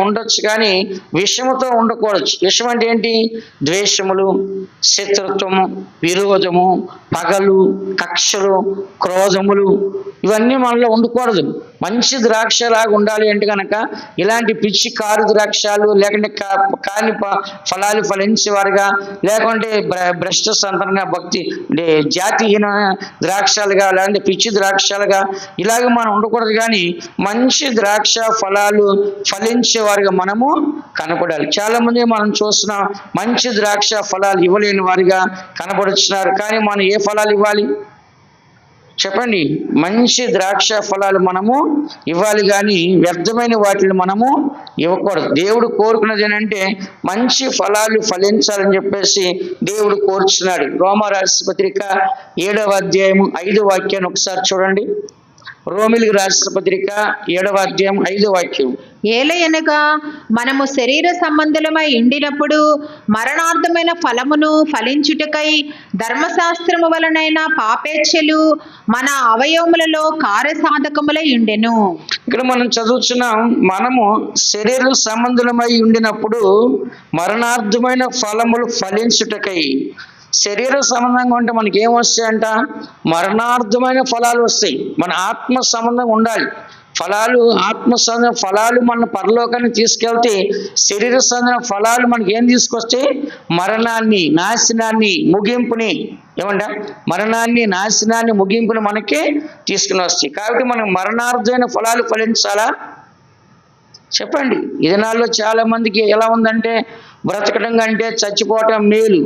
Speaker 1: ఉండొచ్చు, కానీ విషముతో ఉండకూడదు. విషం అంటే ఏంటి? ద్వేషములు, శత్రుత్వము, విరోధము, పగలు, కక్షలు, క్రోధములు, ఇవన్నీ మనలో ఉండకూడదు. మంచి ద్రాక్షలాగా ఉండాలి అంటే కనుక ఇలాంటి పిచ్చి కారు ద్రాక్షాలు, లేకుంటే కాని ఫలాలు ఫలించేవారుగా, లేకుంటే భ్రష్ట సంతానంగా, భక్తి జాతిహీన ద్రాక్షలుగా, లేదంటే పిచ్చి ద్రాక్షలుగా ఇలాగ మనం ఉండకూడదు. కానీ మంచి ద్రాక్ష ఫలాలు ఫలించేవారుగా మనము కనపడాలి. చాలా మంది మనం చూస్తున్నాం మంచి ద్రాక్ష ఫలాలు ఇవ్వలేని వారిగా కనపడుతున్నారు. కానీ మనం ఏ ఫలాలు ఇవ్వాలి? చెప్పండి. మంచి ద్రాక్ష ఫలాలు మనము ఇవ్వాలి, కానీ వ్యర్థమైన వాటిని మనము ఇవ్వకూడదు. దేవుడు కోరుకున్నది ఏంటంటే మంచి ఫలాలు ఫలించాలని చెప్పేసి దేవుడు కోరుచున్నాడు. రోమరాసిన పత్రిక 7వ అధ్యాయం 5వ వాక్యాన్ని ఒకసారి చూడండి. రోమిలికి రాసిన పత్రిక 7వ అధ్యాయం 5వ వాక్యం.
Speaker 2: ఏలయనగా మనము శరీర సంబంధులమై ఉండినప్పుడు మరణార్థమైన ఫలమును ఫలించుటకై ధర్మశాస్త్రము వలనైన పాపేచ్ఛలు మన అవయవములలో కార్యసాధకములై ఉండెను.
Speaker 1: ఇక్కడ మనం చదువుతున్నాం, మనము శరీర సంబంధులమై ఉండినప్పుడు మరణార్థమైన ఫలములు ఫలించుటకై శరీర సంబంధంగా ఉంటే మనకి ఏం వస్తాయంట? మరణార్థమైన ఫలాలు వస్తాయి. మన ఆత్మ సంబంధంగా ఉండాలి. ఫలాలు ఆత్మ సంబంధ ఫలాలు మన పరలోకానికి తీసుకెళ్తే, శరీర సంబంధ ఫలాలు మనకి ఏం తీసుకొస్తాయి? మరణాన్ని, నాశనాన్ని, ముగింపుని. ఏమంట? మరణాన్ని, నాశనాన్ని, ముగింపుని మనకి తీసుకుని వస్తాయి. కాబట్టి మనం మరణార్థమైన ఫలాలు ఫలించాలా? చెప్పండి. ఈ దినాల్లో చాలా మందికి ఎలా ఉందంటే, బ్రతకడం కంటే చచ్చిపోవటం మేలు.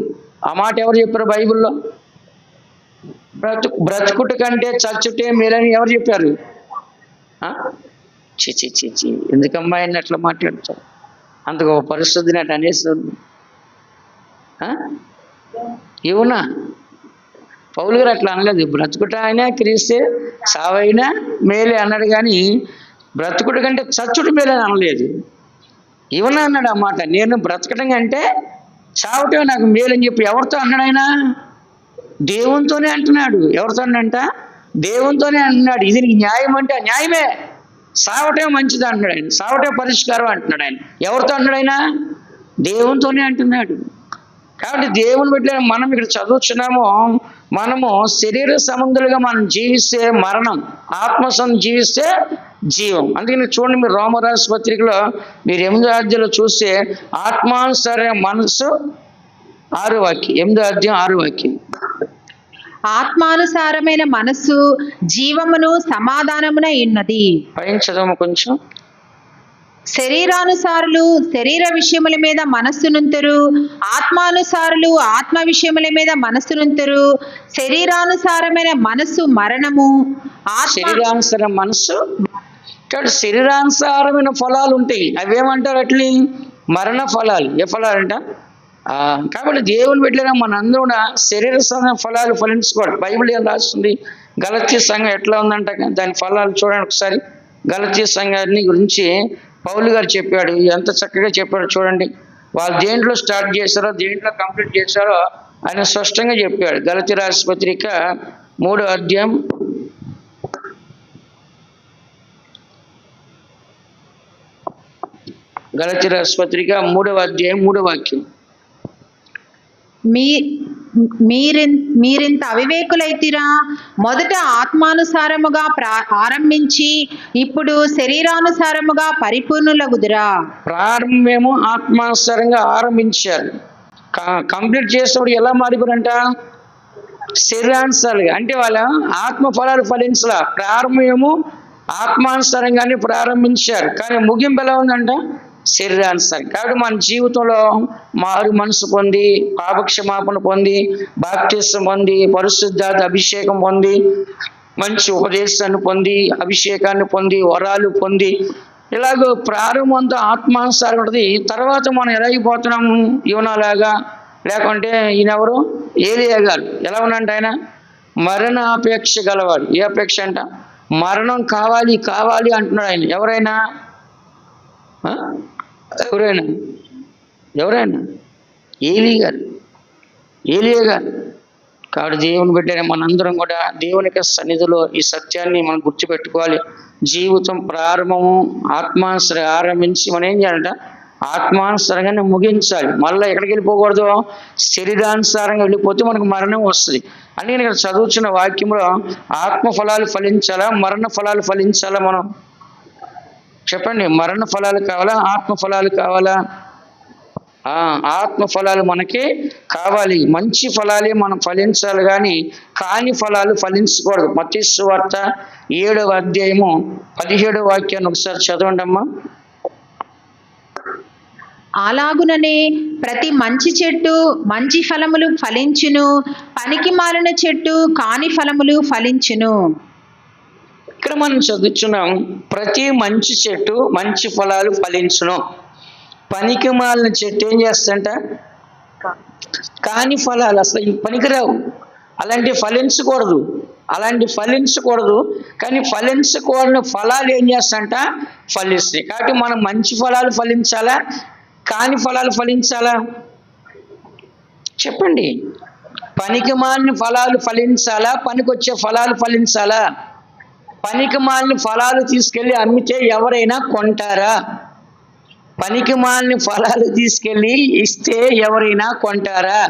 Speaker 1: ఆ మాట ఎవరు చెప్పారు బైబిల్లో? బ్రతుకుట కంటే చచ్చుటే మేలని ఎవరు చెప్పారు? చి ఎందుకమ్మా ఆయన అట్లా మాట్లాడతారు? అంత గొప్ప పరిస్థితిని అట్లా అనేస్తుంది. ఇవునా? పౌలు గారు అట్లా అనలేదు. బ్రతుకుట అయినా క్రీస్తే, సావైనా మేలే అన్నాడు. కానీ బ్రతుకుడు కంటే చచ్చుడు మేలని అనలేదు. ఇవనా అన్నాడు ఆ మాట. నేను బ్రతకడం కంటే చావటం నాకు మేలని చెప్పి ఎవరితో అన్నాడు ఆయన? దేవునితోనే అంటున్నాడు. ఎవరితో అన్నంట? దేవునితోనే అంటున్నాడు. ఇది నీకు న్యాయం అంటే న్యాయమే. సావటం మంచిది అంటున్నాడు ఆయన. సావటం పరిష్కారం అంటున్నాడు ఆయన. ఎవరితో అంటున్నాడు ఆయన? దేవునితోనే అంటున్నాడు. కాబట్టి దేవుని బిడ్డ మనం ఇక్కడ చదువుతున్నాము. మనము శరీర సంబంధులుగా మనం జీవిస్తే మరణం, ఆత్మ సంబంధం జీవిస్తే జీవం. అందుకని చూడండి, మీరు రోమరాసు పత్రికలో మీరు 8వ అధ్యాయంలో చూస్తే ఆత్మానుసార మనస్సు 6వ వాక్యం, 8వ అధ్యాయం 6వ వాక్యం.
Speaker 2: ఆత్మానుసారమైన మనస్సు జీవమును సమాధానమున ఉన్నది.
Speaker 1: పైన చదవము కొంచెం.
Speaker 2: శరీరానుసారులు శరీర విషయముల మీద మనస్సునుంతురు, ఆత్మానుసారులు ఆత్మ విషయముల మీద మనస్సునుంతురు. శరీరానుసారమైన మనస్సు మరణము,
Speaker 1: శరీరానుసార మనస్సు. కాబట్టి శరీరానుసారమైన ఫలాలు ఉంటాయి. అవేమంటారు? అట్లీ మరణ ఫలాలు. ఏ ఫలాలు అంట? కాబట్టి దేవుని బిడ్డగా మనందరూ కూడా శరీర ఫలాలు ఫలించుకోవాలి. బైబిల్ ఏం రాస్తుంది? గలతీ సంఘం ఎట్లా ఉందంట, దాని ఫలాలు చూడండి ఒకసారి. గలతీ సంఘాన్ని గురించి పౌలు గారు చెప్పాడు. ఎంత చక్కగా చెప్పాడు చూడండి. వాళ్ళు దేంట్లో స్టార్ట్ చేశారో, దేంట్లో కంప్లీట్ చేశారో ఆయన స్పష్టంగా చెప్పాడు. గలతీ రాసిన పత్రిక 3వ అధ్యాయం 3వ వాక్యం.
Speaker 2: మీరింత అవివేకులైతిరా, మొదట ఆత్మానుసారముగా ఆరంభించి ఇప్పుడు శరీరానుసారముగా పరిపూర్ణులగుదురా.
Speaker 1: ప్రారంభమేమో ఆత్మానుసారంగా ఆరంభించారు, కంప్లీట్ చేసేవాడు ఎలా మారిపోరంట? శరీరానుసారంగా. అంటే వాళ్ళ ఆత్మ ఫలాలు ఫలించలా. ప్రారంభమేమో ఆత్మానుసారంగానే ప్రారంభించారు, కానీ ముగింపు ఎలా ఉందంట? శరీరానుసారం. కాబట్టి మన జీవితంలో మారు మనసు పొంది, పాపక్షమాపణ పొంది, బాప్తిసం పొంది, పరిశుద్ధాత్మ అభిషేకం పొంది, మంచి ఉపదేశాన్ని పొంది, అభిషేకాన్ని పొంది, వరాలు పొంది, ఇలాగో ప్రారంభంతో ఆత్మానుసారం ఉంటుంది. తర్వాత మనం ఎలా అయిపోతున్నాము? యోనాలాగా. లేకుంటే ఈయనెవరు? ఏలియా గారు. ఎలా ఉన్నంట ఆయన? మరణ అపేక్ష గలవాడు. ఏ అపేక్ష అంట? మరణం కావాలి కావాలి అంటున్నాడు ఆయన. ఎవరైనా ఏలియా గారు. కాబట్టి దేవుని బిడ్డ మనందరం కూడా దేవుని యొక్క సన్నిధిలో ఈ సత్యాన్ని మనం గుర్తుపెట్టుకోవాలి. జీవితం ప్రారంభము ఆత్మానుసారంగా ఆరంభించి మనం ఏం చేయాలంట? ఆత్మానుసారంగానే ముగించాలి. మళ్ళీ ఎక్కడికి వెళ్ళిపోకూడదు? శరీరానుసారంగా వెళ్ళిపోతే మనకు మరణం వస్తుంది. అని నేను ఇక్కడ చదువుతున్న వాక్యంలో ఆత్మ ఫలాలు ఫలించాలా, మరణ ఫలాలు ఫలించాలా? మనం చెప్పండి. మరణ ఫలాలు కావాలా, ఆత్మ ఫలాలు కావాలా? ఆత్మ ఫలాలు మనకి కావాలి. మంచి ఫలాలే మనం ఫలించాలి, కానీ కాని ఫలాలు ఫలించకూడదు. మత్తయి సువార్త 7వ అధ్యాయము 17వ వాక్యాన్ని ఒకసారి చదవండి అమ్మా.
Speaker 2: అలాగుననే ప్రతి మంచి చెట్టు మంచి ఫలములు ఫలించును, పనికి మాలిన చెట్టు కాని ఫలములు ఫలించును.
Speaker 1: ఇక్కడ మనం చదువుతున్నాం, ప్రతి మంచి చెట్టు మంచి ఫలాలు ఫలించును, పనికి మాలిన చెట్టు ఏం చేస్తంట? కాని ఫలాలు అసలు పనికిరావు. అలాంటివి ఫలించకూడదు. కానీ ఫలించకూడని ఫలాలు ఏం చేస్తంట? ఫలిస్తాయి. కాబట్టి మనం మంచి ఫలాలు ఫలించాలా, కాని ఫలాలు ఫలించాలా? చెప్పండి. పనికి మాలిన ఫలాలు ఫలించాలా, పనికొచ్చే ఫలాలు ఫలించాలా? పనికి మాలిన ఫలాలు తీసుకెళ్ళి అమ్మితే ఎవరైనా కొంటారా? పనికి మాలిన ఫలాలు తీసుకెళ్ళి ఇస్తే ఎవరైనా కొంటారా?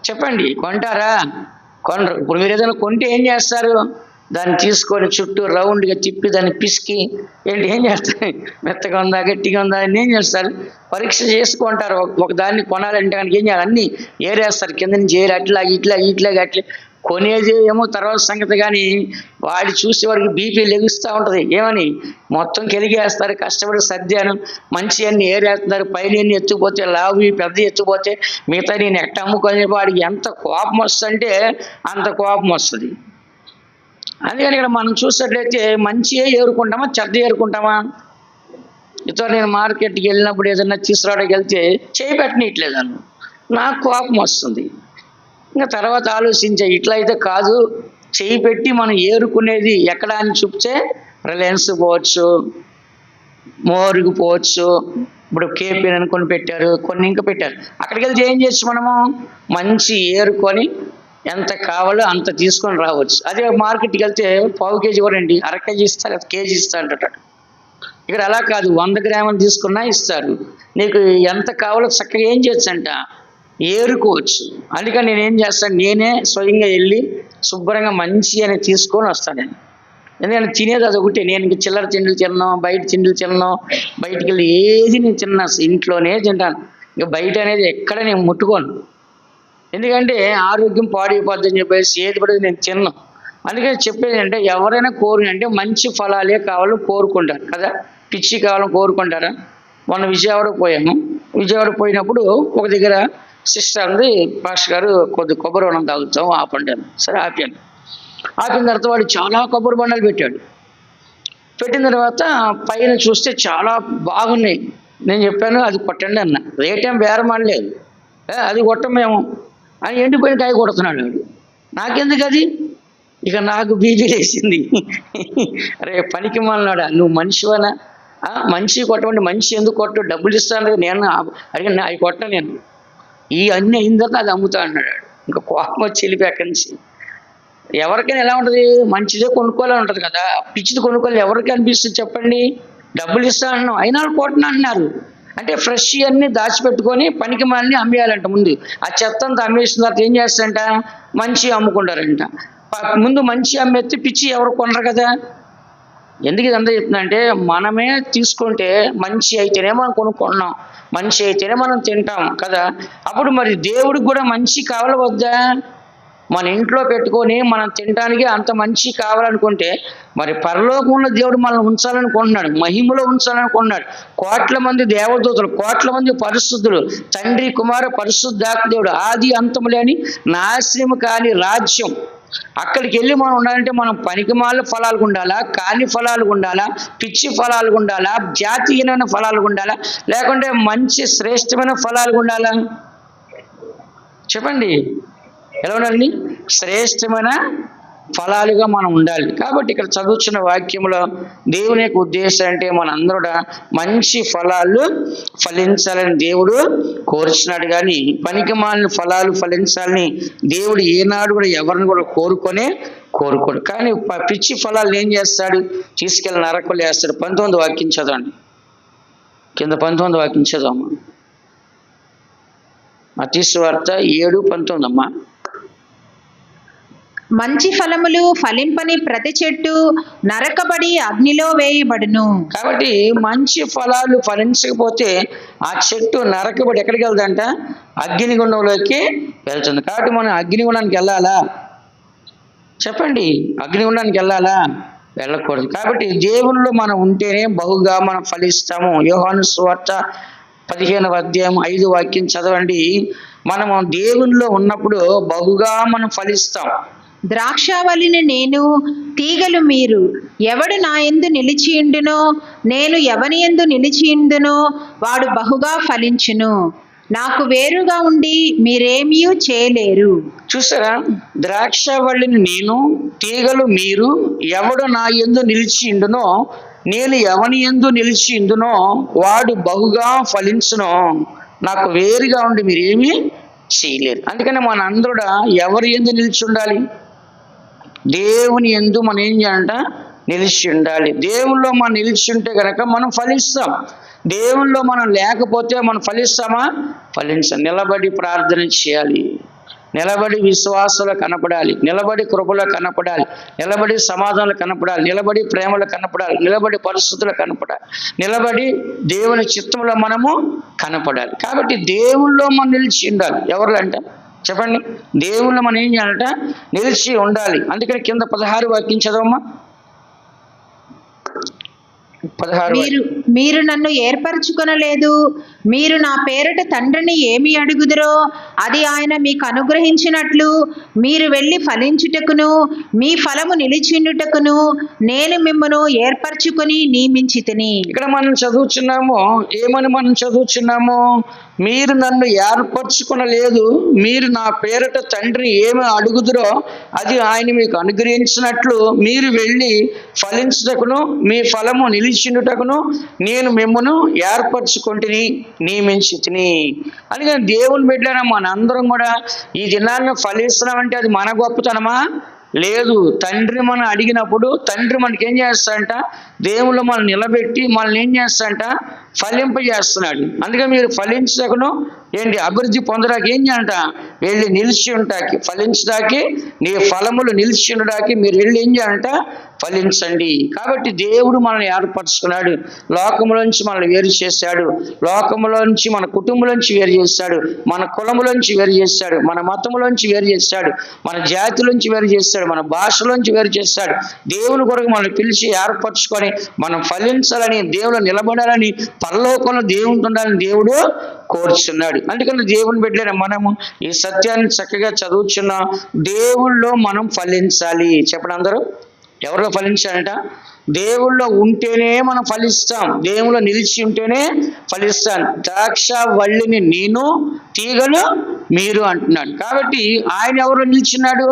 Speaker 1: చెప్పండి, కొంటారా? కొనరు. ఇప్పుడు మీరు ఏదైనా కొంటే ఏం చేస్తారు? దాన్ని తీసుకొని చుట్టూ రౌండ్గా తిప్పి దాన్ని పిసికి ఏం చేస్తారు? మెత్తగా ఉందా, గట్టిగా ఉందా అని ఏం చేస్తారు? పరీక్ష చేసుకుంటారు. ఒక దాన్ని కొనాలంటే కనుక ఏం చేయాలి? అన్నీ ఏరేస్తారు, కింద నుంచి ఏరి అట్లా అట్లా కొనేది ఏమో తర్వాత సంగతి. కానీ వాడి చూసే వాడికి బీపీ లెగుస్తూ ఉంటుంది. ఏమని? మొత్తం కెలిగేస్తారు, కష్టపడి సర్దాను, మంచి అన్ని ఏరేస్తున్నారు, పైన ఎన్ని ఎత్తుకుపోతే లావు పెద్ద ఎత్తుకుపోతే మిగతా నేను ఎట్ట అమ్ముకొని వాడికి ఎంత కోపం వస్తుందంటే అంత కోపం వస్తుంది. అందుకని ఇక్కడ మనం చూసినట్లయితే మంచిగా ఏరుకుంటామా, చెడ్డ ఏరుకుంటామా? ఇతర నేను మార్కెట్కి వెళ్ళినప్పుడు ఏదైనా తీసుకురావడానికి వెళ్తే చేయి పెట్టనీయట్లేదు వాళ్ళు, నాకు కోపం వస్తుంది. ఇంకా తర్వాత ఆలోచించే, ఇట్లా అయితే కాదు, చేయి పెట్టి మనం ఏరుకునేది ఎక్కడ అని చూపితే రిలయన్స్ పోవచ్చు, మోరుకు పోవచ్చు, ఇప్పుడు కేపీఎన్ అనుకొని పెట్టారు, కొన్ని ఇంకా పెట్టారు. అక్కడికి వెళ్తే ఏం చేయొచ్చు? మనము మంచి ఏరుకొని ఎంత కావాలో అంత తీసుకొని రావచ్చు. అదే మార్కెట్కి వెళ్తే పావు కేజీ ఇవ్వరండి, అర కేజీ ఇస్తారు, కేజీ ఇస్తారు అంటాడు. ఇక్కడ అలా కాదు, 100 గ్రాములు తీసుకున్నా ఇస్తారు. నీకు ఎంత కావాలో చక్కగా ఏం చేయొచ్చు అంట, ఏరుకోవచ్చు. అందుకని నేనేం చేస్తాను, నేనే స్వయంగా వెళ్ళి శుభ్రంగా మంచి అని తీసుకొని వస్తాను. ఎందుకంటే తినేది అది ఒకటి. నేను ఇంక చిల్లర తిండిలు తిన్నాను, బయట తిండిలు తిన్నాను, బయటికి వెళ్ళి ఏది నేను తిన్నా ఇంట్లోనే తింటాను. ఇక బయట అనేది ఎక్కడ నేను ముట్టుకోను. ఎందుకంటే ఆరోగ్యం పాడైపోద్దని చెప్పేసి ఏది పడేది నేను తిన్నాను. అందుకని చెప్పేది అంటే ఎవరైనా అంటే మంచి ఫలాలే కావాలని కోరుకుంటారు కదా, పిచ్చి కావాలని కోరుకుంటారా? మొన్న విజయవాడ పోయాము. విజయవాడ పోయినప్పుడు ఒక దగ్గర సిస్టర్ ఉంది, పాస్టర్ గారు కొద్ది కొబ్బరి బొండం తాగుతాం ఆపండి. సరే ఆపాను. ఆపిన తర్వాత వాడు చాలా కొబ్బరి బొండాలు పెట్టాడు. పెట్టిన తర్వాత పైన చూస్తే చాలా బాగున్నాయి. నేను చెప్పాను అది కొట్టండి అన్న. రేట్ ఏం బేరమాడలేదు, అది కొట్టమేమో అని ఎండిపోయిన కాయ కొడుతున్నాడు వాడు. నాకెందుకు అది? ఇక నాకు బీపీ లేచింది. అరే పనికి మాలినాడా, నువ్వు మనిషివనా? మంచి కొట్టమంటే మంచి ఎందుకు కొట్టు, డబ్బులు ఇస్తాను నేను అడిగిన, అవి కొట్ట నేను, ఈ అన్నీ అయిన తర్వాత అది అమ్ముతా అన్నాడు. ఇంకా కోపం వచ్చి వెళ్ళిపోయి అక్కడి నుంచి. ఎవరికైనా ఎలా ఉంటుంది? మంచిదే కొనుక్కోవాలని ఉంటుంది కదా, పిచ్చిది కొనుక్కోవాలి ఎవరికి అనిపిస్తుంది చెప్పండి? డబ్బులు ఇస్తా అన్నాం, అయినా కొట్టను అంటున్నారు. అంటే ఫ్రెష్ అన్నీ దాచిపెట్టుకొని పనికి మాలిని అమ్మేయాలంట. ముందు ఆ చెత్త అంతా అమ్మేసిన తర్వాత ఏం చేస్తారంట, మంచి అమ్ముకుంటారంట. ముందు మంచి అమ్మేస్తే పిచ్చి ఎవరు కొనరు కదా. ఎందుకు ఇదంతా చెప్తున్నా అంటే, మనమే తీసుకుంటే మంచి అయితేనే మనం కొనుక్కున్నాం, మంచి అయితేనే మనం తింటాం కదా. అప్పుడు మరి దేవుడికి కూడా మంచి కావాలి వద్దా? మన ఇంట్లో పెట్టుకొని మనం తినడానికి అంత మంచి కావాలనుకుంటే మరి పరలోకంలో దేవుడు మనల్ని ఉంచాలనుకుంటున్నాడు, మహిమలో ఉంచాలనుకుంటున్నాడు. కోట్ల మంది దేవదూతలు, కోట్ల మంది పరిశుద్ధులు, తండ్రి కుమార పరిశుద్ధాత్మ దేవుడు, ఆది అంతము లేని నాశనము కాని రాజ్యం. అక్కడికి వెళ్ళి మనం ఉండాలంటే మనం పనికిమాల ఫలాలు ఉండాలా, కాని ఫలాలు ఉండాలా, పిచ్చి ఫలాలు ఉండాలా, జాతీయమైన ఫలాలు ఉండాలా, లేకుంటే మంచి శ్రేష్టమైన ఫలాలు ఉండాలా? చెప్పండి, ఎలా ఉండాలి? శ్రేష్టమైన ఫలాలుగా మనం ఉండాలి. కాబట్టి ఇక్కడ చదువుతున్న వాక్యంలో దేవుని యొక్క ఉద్దేశం అంటే మనందరూ మంచి ఫలాలు ఫలించాలని దేవుడు కోరుచున్నాడు. కానీ పనికిమాలిన ఫలాలు ఫలించాలని దేవుడు ఏనాడు కూడా ఎవరిని కూడా కోరుకోడు. కానీ పిచ్చి ఫలాలు ఏం చేస్తాడు? తీసుకెళ్ళి నరకలు వేస్తాడు. 19 వాక్యం చదవండి, కింద 19 వాక్యం చదవమ్మా. మత్తయి సువార్త 7:19 అమ్మా.
Speaker 2: మంచి ఫలములు ఫలింపని ప్రతి చెట్టు నరకబడి అగ్నిలో వేయబడును.
Speaker 1: కాబట్టి మంచి ఫలాలు ఫలించకపోతే ఆ చెట్టు నరకబడి ఎక్కడికి వెళ్తుందంట? అగ్నిగుండంలోకి వెళ్తుంది. కాబట్టి మనం అగ్నిగుండానికి వెళ్ళాలా? చెప్పండి, అగ్నిగుండానికి వెళ్ళాలా? వెళ్ళకూడదు. కాబట్టి దేవునిలో మనం ఉంటేనే బహుగా మనం ఫలిస్తాము. యోహాను సువార్త 15వ అధ్యాయం 5వ వాక్యం చదవండి. మనము దేవునిలో ఉన్నప్పుడు బహుగా మనం ఫలిస్తాం.
Speaker 2: ద్రాక్షావళిని నేను, తీగలు మీరు. ఎవడు నా యందు నిలిచియుండునో, నేను ఎవని యందు నిలిచియుండునో వాడు బహుగా ఫలించును. నాకు వేరుగా ఉండి మీరేమీ చేయలేరు.
Speaker 1: చూసారా? ద్రాక్షావళిని నేను, తీగలు మీరు. ఎవడు నా యందు నిలిచియుండునో, నేను ఎవని యందు నిలిచియుండునో వాడు బహుగా ఫలించును. నాకు వేరుగా ఉండి మీరేమీ చేయలేరు. అందుకని మన అందరూ ఎవరి యందు నిలిచి ఉండాలి? దేవుని యందు మనం ఏం చేయాలంట? నిలిచి ఉండాలి. దేవుల్లో మనం నిలిచి ఉంటే కనుక మనం ఫలిస్తాం. దేవుల్లో మనం లేకపోతే మనం ఫలిస్తామా? ఫలించాం. నిలబడి ప్రార్థన చేయాలి. నిలబడి విశ్వాసంలో కనపడాలి, నిలబడి కృపలో కనపడాలి, నిలబడి సమాధానంలో కనపడాలి, నిలబడి ప్రేమలో కనపడాలి, నిలబడి పరిస్థితుల్లో కనపడాలి, నిలబడి దేవుని చిత్తంలో మనము కనపడాలి. కాబట్టి దేవుల్లో మనం నిలిచి ఉండాలి. ఎవరు అంట చెప్పండి, దేవుళ్ళు మనం ఏం చేయాలంట, నిలిచి ఉండాలి. అందుకని కింద 16 వాక్యం చదవమ్మా. 16
Speaker 2: మీరు నన్ను ఏర్పరచుకొనలేదు, మీరు నా పేరట తండ్రిని ఏమి అడుగుదురో అది ఆయన మీకు అనుగ్రహించినట్లు మీరు వెళ్ళి ఫలించుటకును మీ ఫలము నిలిచిండుటకును నేను మిమ్మను ఏర్పరచుకొని నియమించితిని.
Speaker 1: ఇక్కడ మనం చదువుచున్నాము, ఏమని మనం చదువుచున్నాము, మీరు నన్ను ఏర్పరచుకొనలేదు, మీరు నా పేరట తండ్రి ఏమి అడుగుదురో అది ఆయన మీకు అనుగ్రహించినట్లు మీరు వెళ్ళి ఫలించుటకును మీ ఫలము నిలిచిండుటకును నేను మిమ్మను ఏర్పరచుకుంటుని నియమించితిని. అందుకని దేవుని బిడ్డలైన మనందరం కూడా ఈ దినాన్ని ఫలిస్తున్నామంటే అది మన గొప్పతనమా? లేదు. తండ్రి మనం అడిగినప్పుడు తండ్రి మనకి ఏం చేస్తాడంట, దేవుళ్ళు మనం నిలబెట్టి మనల్ని ఏం చేస్తాడంట, ఫలింపజేస్తున్నాడు. అందుకే మీరు ఫలించకును ఏంటి అభివృద్ధి పొందడానికి ఏం చేయాలంట, వెళ్ళి నిలిచి ఉంటాకి, ఫలించడానికి నీ ఫలములు నిలిచి ఉండడానికి మీరు వెళ్ళి ఏం చేయాలంట, ఫలించండి. కాబట్టి దేవుడు మనల్ని ఏర్పరచుకున్నాడు, లోకములోంచి మనల్ని వేరు చేశాడు, లోకములోంచి మన కుటుంబంలోంచి వేరు చేశాడు, మన కులములోంచి వేరు చేశాడు, మన మతములోంచి వేరు చేశాడు, మన జాతిలోంచి వేరు చేశాడు, మన భాషలోంచి వేరు చేశాడు. దేవుని కొరకు మనల్ని పిలిచి ఏర్పరచుకొని మనం ఫలించాలని, దేవుడు నిలబడాలని, పరలోకంలో దేవుడు ఉండాలని దేవుడు కోరుచున్నాడు. అందుకని దేవుని బిడ్డలైన మనము ఈ సత్యాన్ని చక్కగా చదువుచున్నాం. దేవుళ్ళో మనం ఫలించాలి. చెప్పండి అందరూ, ఎవరిలో ఫలించాలంట, దేవుళ్ళో ఉంటేనే మనం ఫలిస్తాం, దేవుళ్ళో నిలిచి ఉంటేనే ఫలిస్తాం. ద్రాక్ష వల్లిని నేను, తీగలు మీరు అంటున్నాడు. కాబట్టి ఆయన ఎవరో నిలిచినాడు,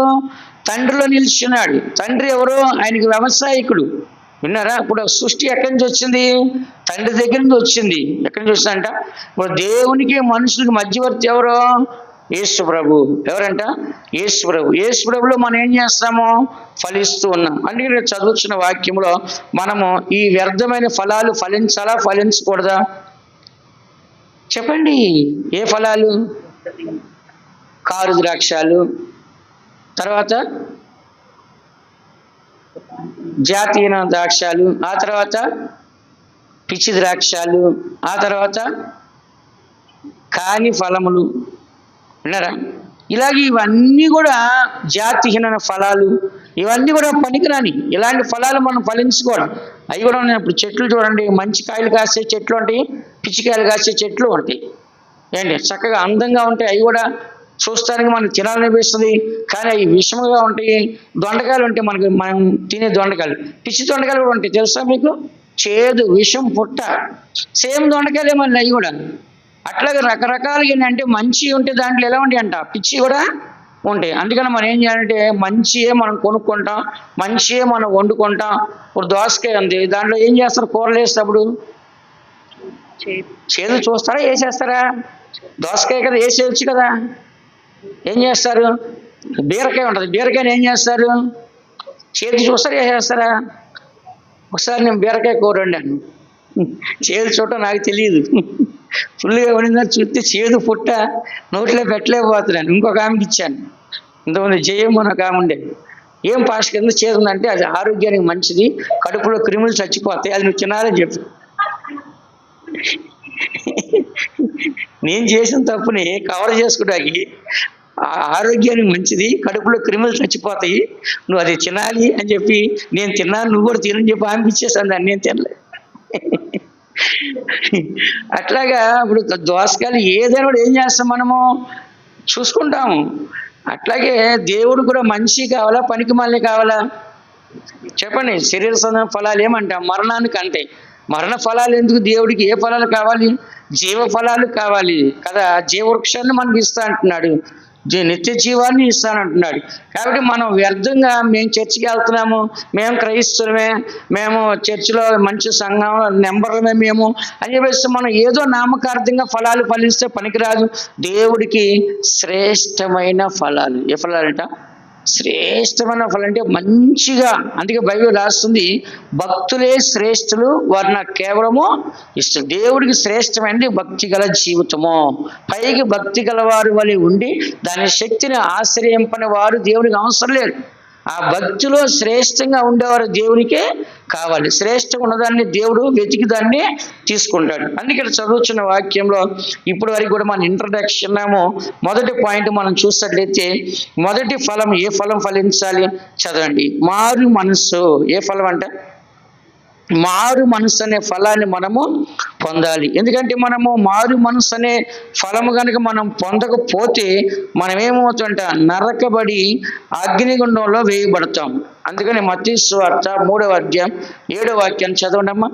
Speaker 1: తండ్రిలో నిలిచినాడు. తండ్రి ఎవరో, ఆయనకి వ్యవసాయకుడు. విన్నారా? ఇప్పుడు సృష్టి ఎక్కడి నుంచి వచ్చింది, తండ్రి దగ్గర నుంచి వచ్చింది. ఎక్కడి నుంచి వచ్చిందంట, ఇప్పుడు దేవునికి మనుషులకి మధ్యవర్తి ఎవరో, యేసు ప్రభు. ఎవరంట, యేసు ప్రభు. యేసు ప్రభులో మనం ఏం చేస్తాము, ఫలిస్తూ ఉన్నాం. అందుకే నేను చదువుతున్న వాక్యంలో మనము ఈ వ్యర్థమైన ఫలాలు ఫలించాలా ఫలించకూడదా చెప్పండి. ఏ ఫలాలు? కారు ద్రాక్షాలు, తర్వాత జాతీయ ద్రాక్షాలు, ఆ తర్వాత పిచ్చి ద్రాక్షాలు, ఆ తర్వాత కాని ఫలములు. విన్నారా? ఇలాగే ఇవన్నీ కూడా జాతిహీన ఫలాలు, ఇవన్నీ కూడా పనికిరాని. ఇలాంటి ఫలాలు మనం ఫలించుకోవడం, అవి కూడా ఉన్నాయి. ఇప్పుడు చెట్లు చూడండి, మంచి కాయలు కాసే చెట్లు ఉంటాయి, పిచ్చికాయలు కాసే చెట్లు ఉంటాయి. ఏంటి చక్కగా అందంగా ఉంటాయి, అవి కూడా చూస్తానికి మనకు తినాలనిపిస్తుంది, కానీ అవి విషముగా ఉంటాయి. దొండకాయలు ఉంటాయి, మనం తినే దొండకాయలు, పిచ్చి దొండకాయలు కూడా ఉంటాయి. తెలుసా మీకు? చేదు, విషం, పుట్ట. సేమ్ దొండకాయలే మళ్ళీ అవి కూడా. అట్లాగే రకరకాలుగా ఏంటంటే మంచి ఉంటే దాంట్లో ఎలా ఉంటాయి అంట, పిచ్చి కూడా ఉంటాయి. అందుకని మనం ఏం చేయాలంటే మంచియే మనం కొనుక్కుంటాం, మంచియే మనం వండుకుంటాం. ఇప్పుడు దోసకాయ ఉంది, దాంట్లో ఏం చేస్తారు, కూరలు వేసేటప్పుడు చేదు చూస్తారా, వేసేస్తారా? దోసకాయ కదా, వేసేయచ్చు కదా. ఏం చేస్తారు? బీరకాయ ఉంటుంది, బీరకాయని ఏం చేస్తారు, చేదు చూస్తారా, వేసేస్తారా? ఒకసారి నేను బీరకాయ కూర వండాను, చేదు చూడటం నాకు తెలియదు. ఫుల్గా వండిందని చూస్తే చేదు పుట్ట నోట్లో పెట్టలేకపోతున్నాను. ఇంకొక ఆమెకి ఇచ్చాను, ఇంతకుముందు జయమ్మని ఒక ఆమె ఉండేది. ఏం పాస్ కింద చేదు ఉందంటే అది ఆరోగ్యానికి మంచిది, కడుపులో క్రిములు చచ్చిపోతాయి, అది నువ్వు తినాలని చెప్పి. నేను చేసిన తప్పుని కవర్ చేసుకోవడానికి ఆరోగ్యానికి మంచిది, కడుపులో క్రిములు చచ్చిపోతాయి, నువ్వు అది తినాలి అని చెప్పి నేను తిన్నాను, నువ్వు కూడా తినని చెప్పి ఆమెకి ఇచ్చేసాను, దాన్ని నేను తినలేదు. అట్లాగా ఇప్పుడు దోసకాయలు ఏదైనా కూడా ఏం చేస్తాం, మనము చూసుకుంటాము. అట్లాగే దేవుడు కూడా మంచి కావాలా, పనికి మళ్ళీ కావాలా చెప్పండి. శరీర సంబంధ ఫలాలు ఏమంటాం, మరణానికి అంటే మరణ ఫలాలు ఎందుకు దేవుడికి? ఏ ఫలాలు కావాలి? జీవ ఫలాలు కావాలి కదా. జీవవృక్షాన్ని మనకి ఇస్తా అంటున్నాడు, నిత్య జీవాన్ని ఇస్తానంటున్నాడు. కాబట్టి మనం వ్యర్థంగా మేము చర్చికి వెళ్తున్నాము, మేము క్రైస్తవమే, మేము చర్చిలో మంచి సంఘం నెంబర్లమే మేము అని చెప్పేసి మనం ఏదో నామకార్థంగా ఫలాలు ఫలిస్తే పనికిరాదు. దేవుడికి శ్రేష్టమైన ఫలాలు, ఏ ఫలాలంట? శ్రేష్టమైన ఫలం అంటే మంచిగా, అందుకే బైబిల్ రాస్తుంది భక్తులే శ్రేష్ఠులు, వారు నాకు కేవలము ఇష్టం. దేవుడికి శ్రేష్టమైనది భక్తి గల జీవితము. పైకి భక్తి గల వారు వలె ఉండి దాని శక్తిని ఆశ్రయింపని వారు దేవుడికి అవసరం లేదు. ఆ భక్తిలో శ్రేష్టంగా ఉండేవారు దేవునికే కావాలి. శ్రేష్టంగా ఉన్నదాన్ని దేవుడు వెతికి దాన్ని తీసుకుంటాడు. అందుకే చదువుతున్న వాక్యంలో ఇప్పటి వరకు కూడా మన ఇంట్రడక్షన్ మొదటి పాయింట్ మనం చూసినట్లయితే, మొదటి ఫలం ఏ ఫలం ఫలించాలి చదవండి. మారు మనస్సు. ఏ ఫలం అంటే మారు మనసు అనే ఫలాన్ని మనము పొందాలి. ఎందుకంటే మనము మారు మనసు అనే ఫలము కనుక మనం పొందకపోతే మనం ఏమవుతుందంట, నరకబడి అగ్నిగుండంలో వేయబడతాం. అందుకని మత్తయి సువార్త 3వ అధ్యాయం 7వ వాక్యాన్ని చదవండి అమ్మా.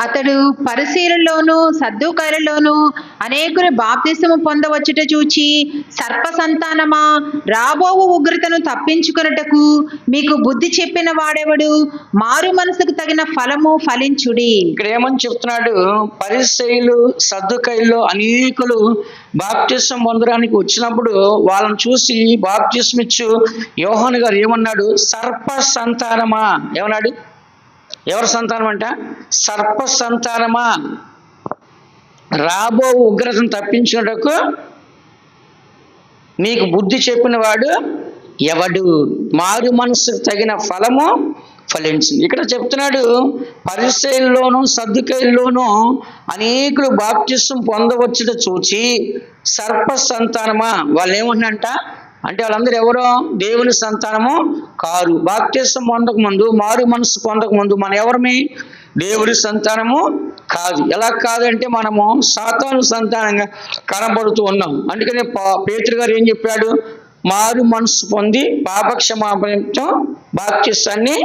Speaker 2: అతడు పరిసయ్యులలోను సద్దూకయ్యులలోను అనేకులు బాప్తిసము పొందవచ్చుట చూచి, సర్ప సంతానమా, రాబోవు ఉగ్రతను తప్పించుకొనుటకు మీకు బుద్ధి చెప్పిన వాడెవడు? మారు మనసుకు తగిన ఫలము ఫలించుడి.
Speaker 1: ఇక్కడ ఏమని చెప్తున్నాడు, పరిసయ్యులు సద్దూకయ్యులు అనేకులు బాప్తిసం పొందడానికి వచ్చినప్పుడు వాళ్ళని చూసి బాప్తిసం ఇచ్చు యోహాను గారు ఏమన్నాడు, సర్ప సంతానమా. ఏమన్నాడు? ఎవరి సంతానం అంట? సర్ప సంతానమా, రాబో ఉగ్రతను తప్పించుటకు నీకు బుద్ధి చెప్పిన వాడు ఎవడు? మారు మనసుకు తగిన ఫలము ఫలించింది. ఇక్కడ చెప్తున్నాడు, పరిసయ్యుల్లోనూ సద్దూకయ్యుల్లోనూ అనేకులు బాప్తిసం పొందవచ్చుట చూచి సర్ప సంతానమా. వాళ్ళు ఏమంటున్నారంట అంటే వాళ్ళందరూ ఎవరో దేవుని సంతానము కారు. బాప్తిసం పొందక ముందు, మారు మనసు పొందక ముందు మన ఎవరమే దేవుడి సంతానము కాదు. ఎలా కాదంటే మనము సాతాను సంతానంగా కనబడుతూ ఉన్నాం. అందుకనే పేతురు గారు ఏం చెప్పాడు, మారు మనసు పొంది పాపక్షమాపణతో బాప్తిసాన్ని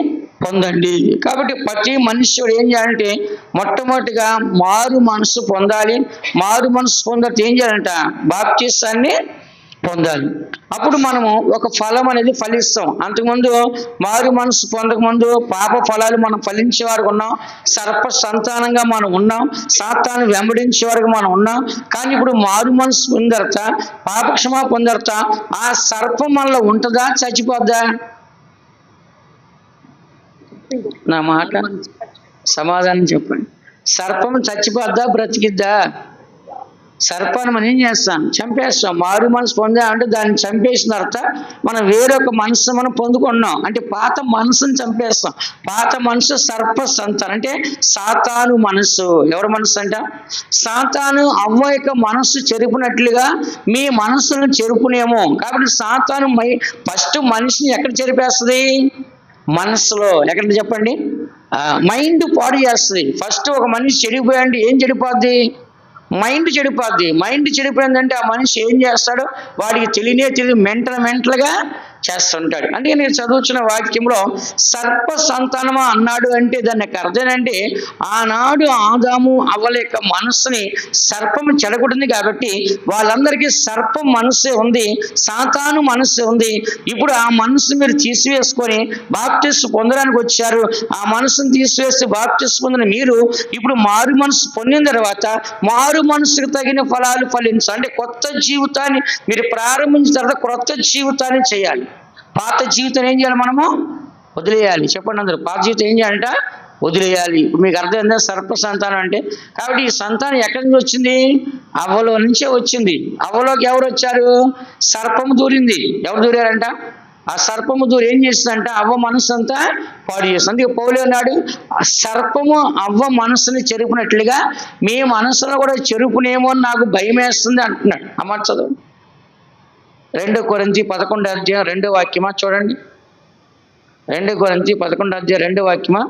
Speaker 1: పొందండి. కాబట్టి ప్రతి మనుష్యుడు ఏం చేయాలంటే మొట్టమొదటిగా మారు మనసు పొందాలి. మారు మనసు పొందితే ఏం చేయాలంట, బాప్తిసాన్ని పొందాలి. అప్పుడు మనము ఒక ఫలం అనేది ఫలిస్తాం. అంతకుముందు మారు మనసు పొందకముందు పాప ఫలాలు మనం ఫలించే వారికి ఉన్నాం, సర్ప సంతానంగా మనం ఉన్నాం, సాతాను వెంబడించే వారికి మనం ఉన్నాం. కానీ ఇప్పుడు మారు మనసు పొందరత, పాపక్షమా పొందరత, ఆ సర్పం మనలో ఉంటుందా చచ్చిపోద్దా? నా మాట సమాధానం చెప్పండి. సర్పం చచ్చిపోద్దా బ్రతికిద్దా? సర్పాన్ని మనం ఏం చేస్తాం, చంపేస్తాం. మారు మనసు పొందామంటే దాన్ని చంపేసిన తర్వాత మనం వేరొక మనసు మనం పొందుకున్నాం అంటే పాత మనసుని చంపేస్తాం. పాత మనసు సర్ప సంతానం అంటే సాతాను మనసు. ఎవరి మనసు అంట? సాతాను అవ్వ యొక్క మనస్సు చెరుపునట్లుగా మీ మనసును చెరుపునేమో. కాబట్టి సాతాను ఫస్ట్ మనిషిని ఎక్కడ చెరిపేస్తుంది? మనసులో. ఎక్కడ చెప్పండి? మైండ్ పాడు చేస్తుంది. ఫస్ట్ ఒక మనిషి చెడిపోయాడు, ఏం చెడిపోద్ది? మైండ్ చెడిపోద్ది. మైండ్ చెడిపోయిందంటే ఆ మనిషి ఏం చేస్తాడో వాడికి తెలియదు, మెంటల్గా చేస్తుంటాడు. అందుకే నేను చదువుతున్న వాక్యంలో సర్ప సంతానమా అన్నాడు అంటే దానికి అర్థం అంటే ఆనాడు ఆదాము అవ్వల యొక్క మనస్సుని సర్పము చెడగొట్టింది కాబట్టి వాళ్ళందరికీ సర్పం మనస్సే ఉంది, సాతాను మనస్సే ఉంది. ఇప్పుడు ఆ మనస్సు మీరు తీసివేసుకొని బాప్తిసం పొందడానికి వచ్చారు. ఆ మనస్సును తీసివేసి బాప్తిసం పొందిన మీరు ఇప్పుడు మారు మనసు పొందిన తర్వాత మారు మనసుకు తగిన ఫలాలు ఫలించాలి. అంటే కొత్త జీవితాన్ని మీరు ప్రారంభించిన తర్వాత కొత్త జీవితాన్ని చేయాలి. పాత జీవితం ఏం చేయాలి? మనము వదిలేయాలి. చెప్పండి అందరూ, పాత జీవితం ఏం చేయాలంట? వదిలేయాలి. మీకు అర్థమైందా సర్ప సంతానం అంటే? కాబట్టి ఈ సంతానం ఎక్కడి నుంచి వచ్చింది? అవ్వలో నుంచే వచ్చింది. అవ్వలోకి ఎవరు వచ్చారు? సర్పము దూరింది. ఎవరు దూరారంట? ఆ సర్పము దూరి ఏం చేస్తుందంట? అవ్వ మనసు అంతా పాడు చేస్తుంది. అందుకే పౌలు అన్నాడు, సర్పము అవ్వ మనసుని చెరుపునట్లుగా మీ మనసులో కూడా చెరుపునేమో అని నాకు భయం వేస్తుంది అంటున్నాడు. అమ్మ చదువు 2 కొరింథీ 11వ అధ్యాయం 2వ వాక్యమా చూడండి. 2 కొరింథీ 11వ అధ్యాయం 2వ వాక్యమా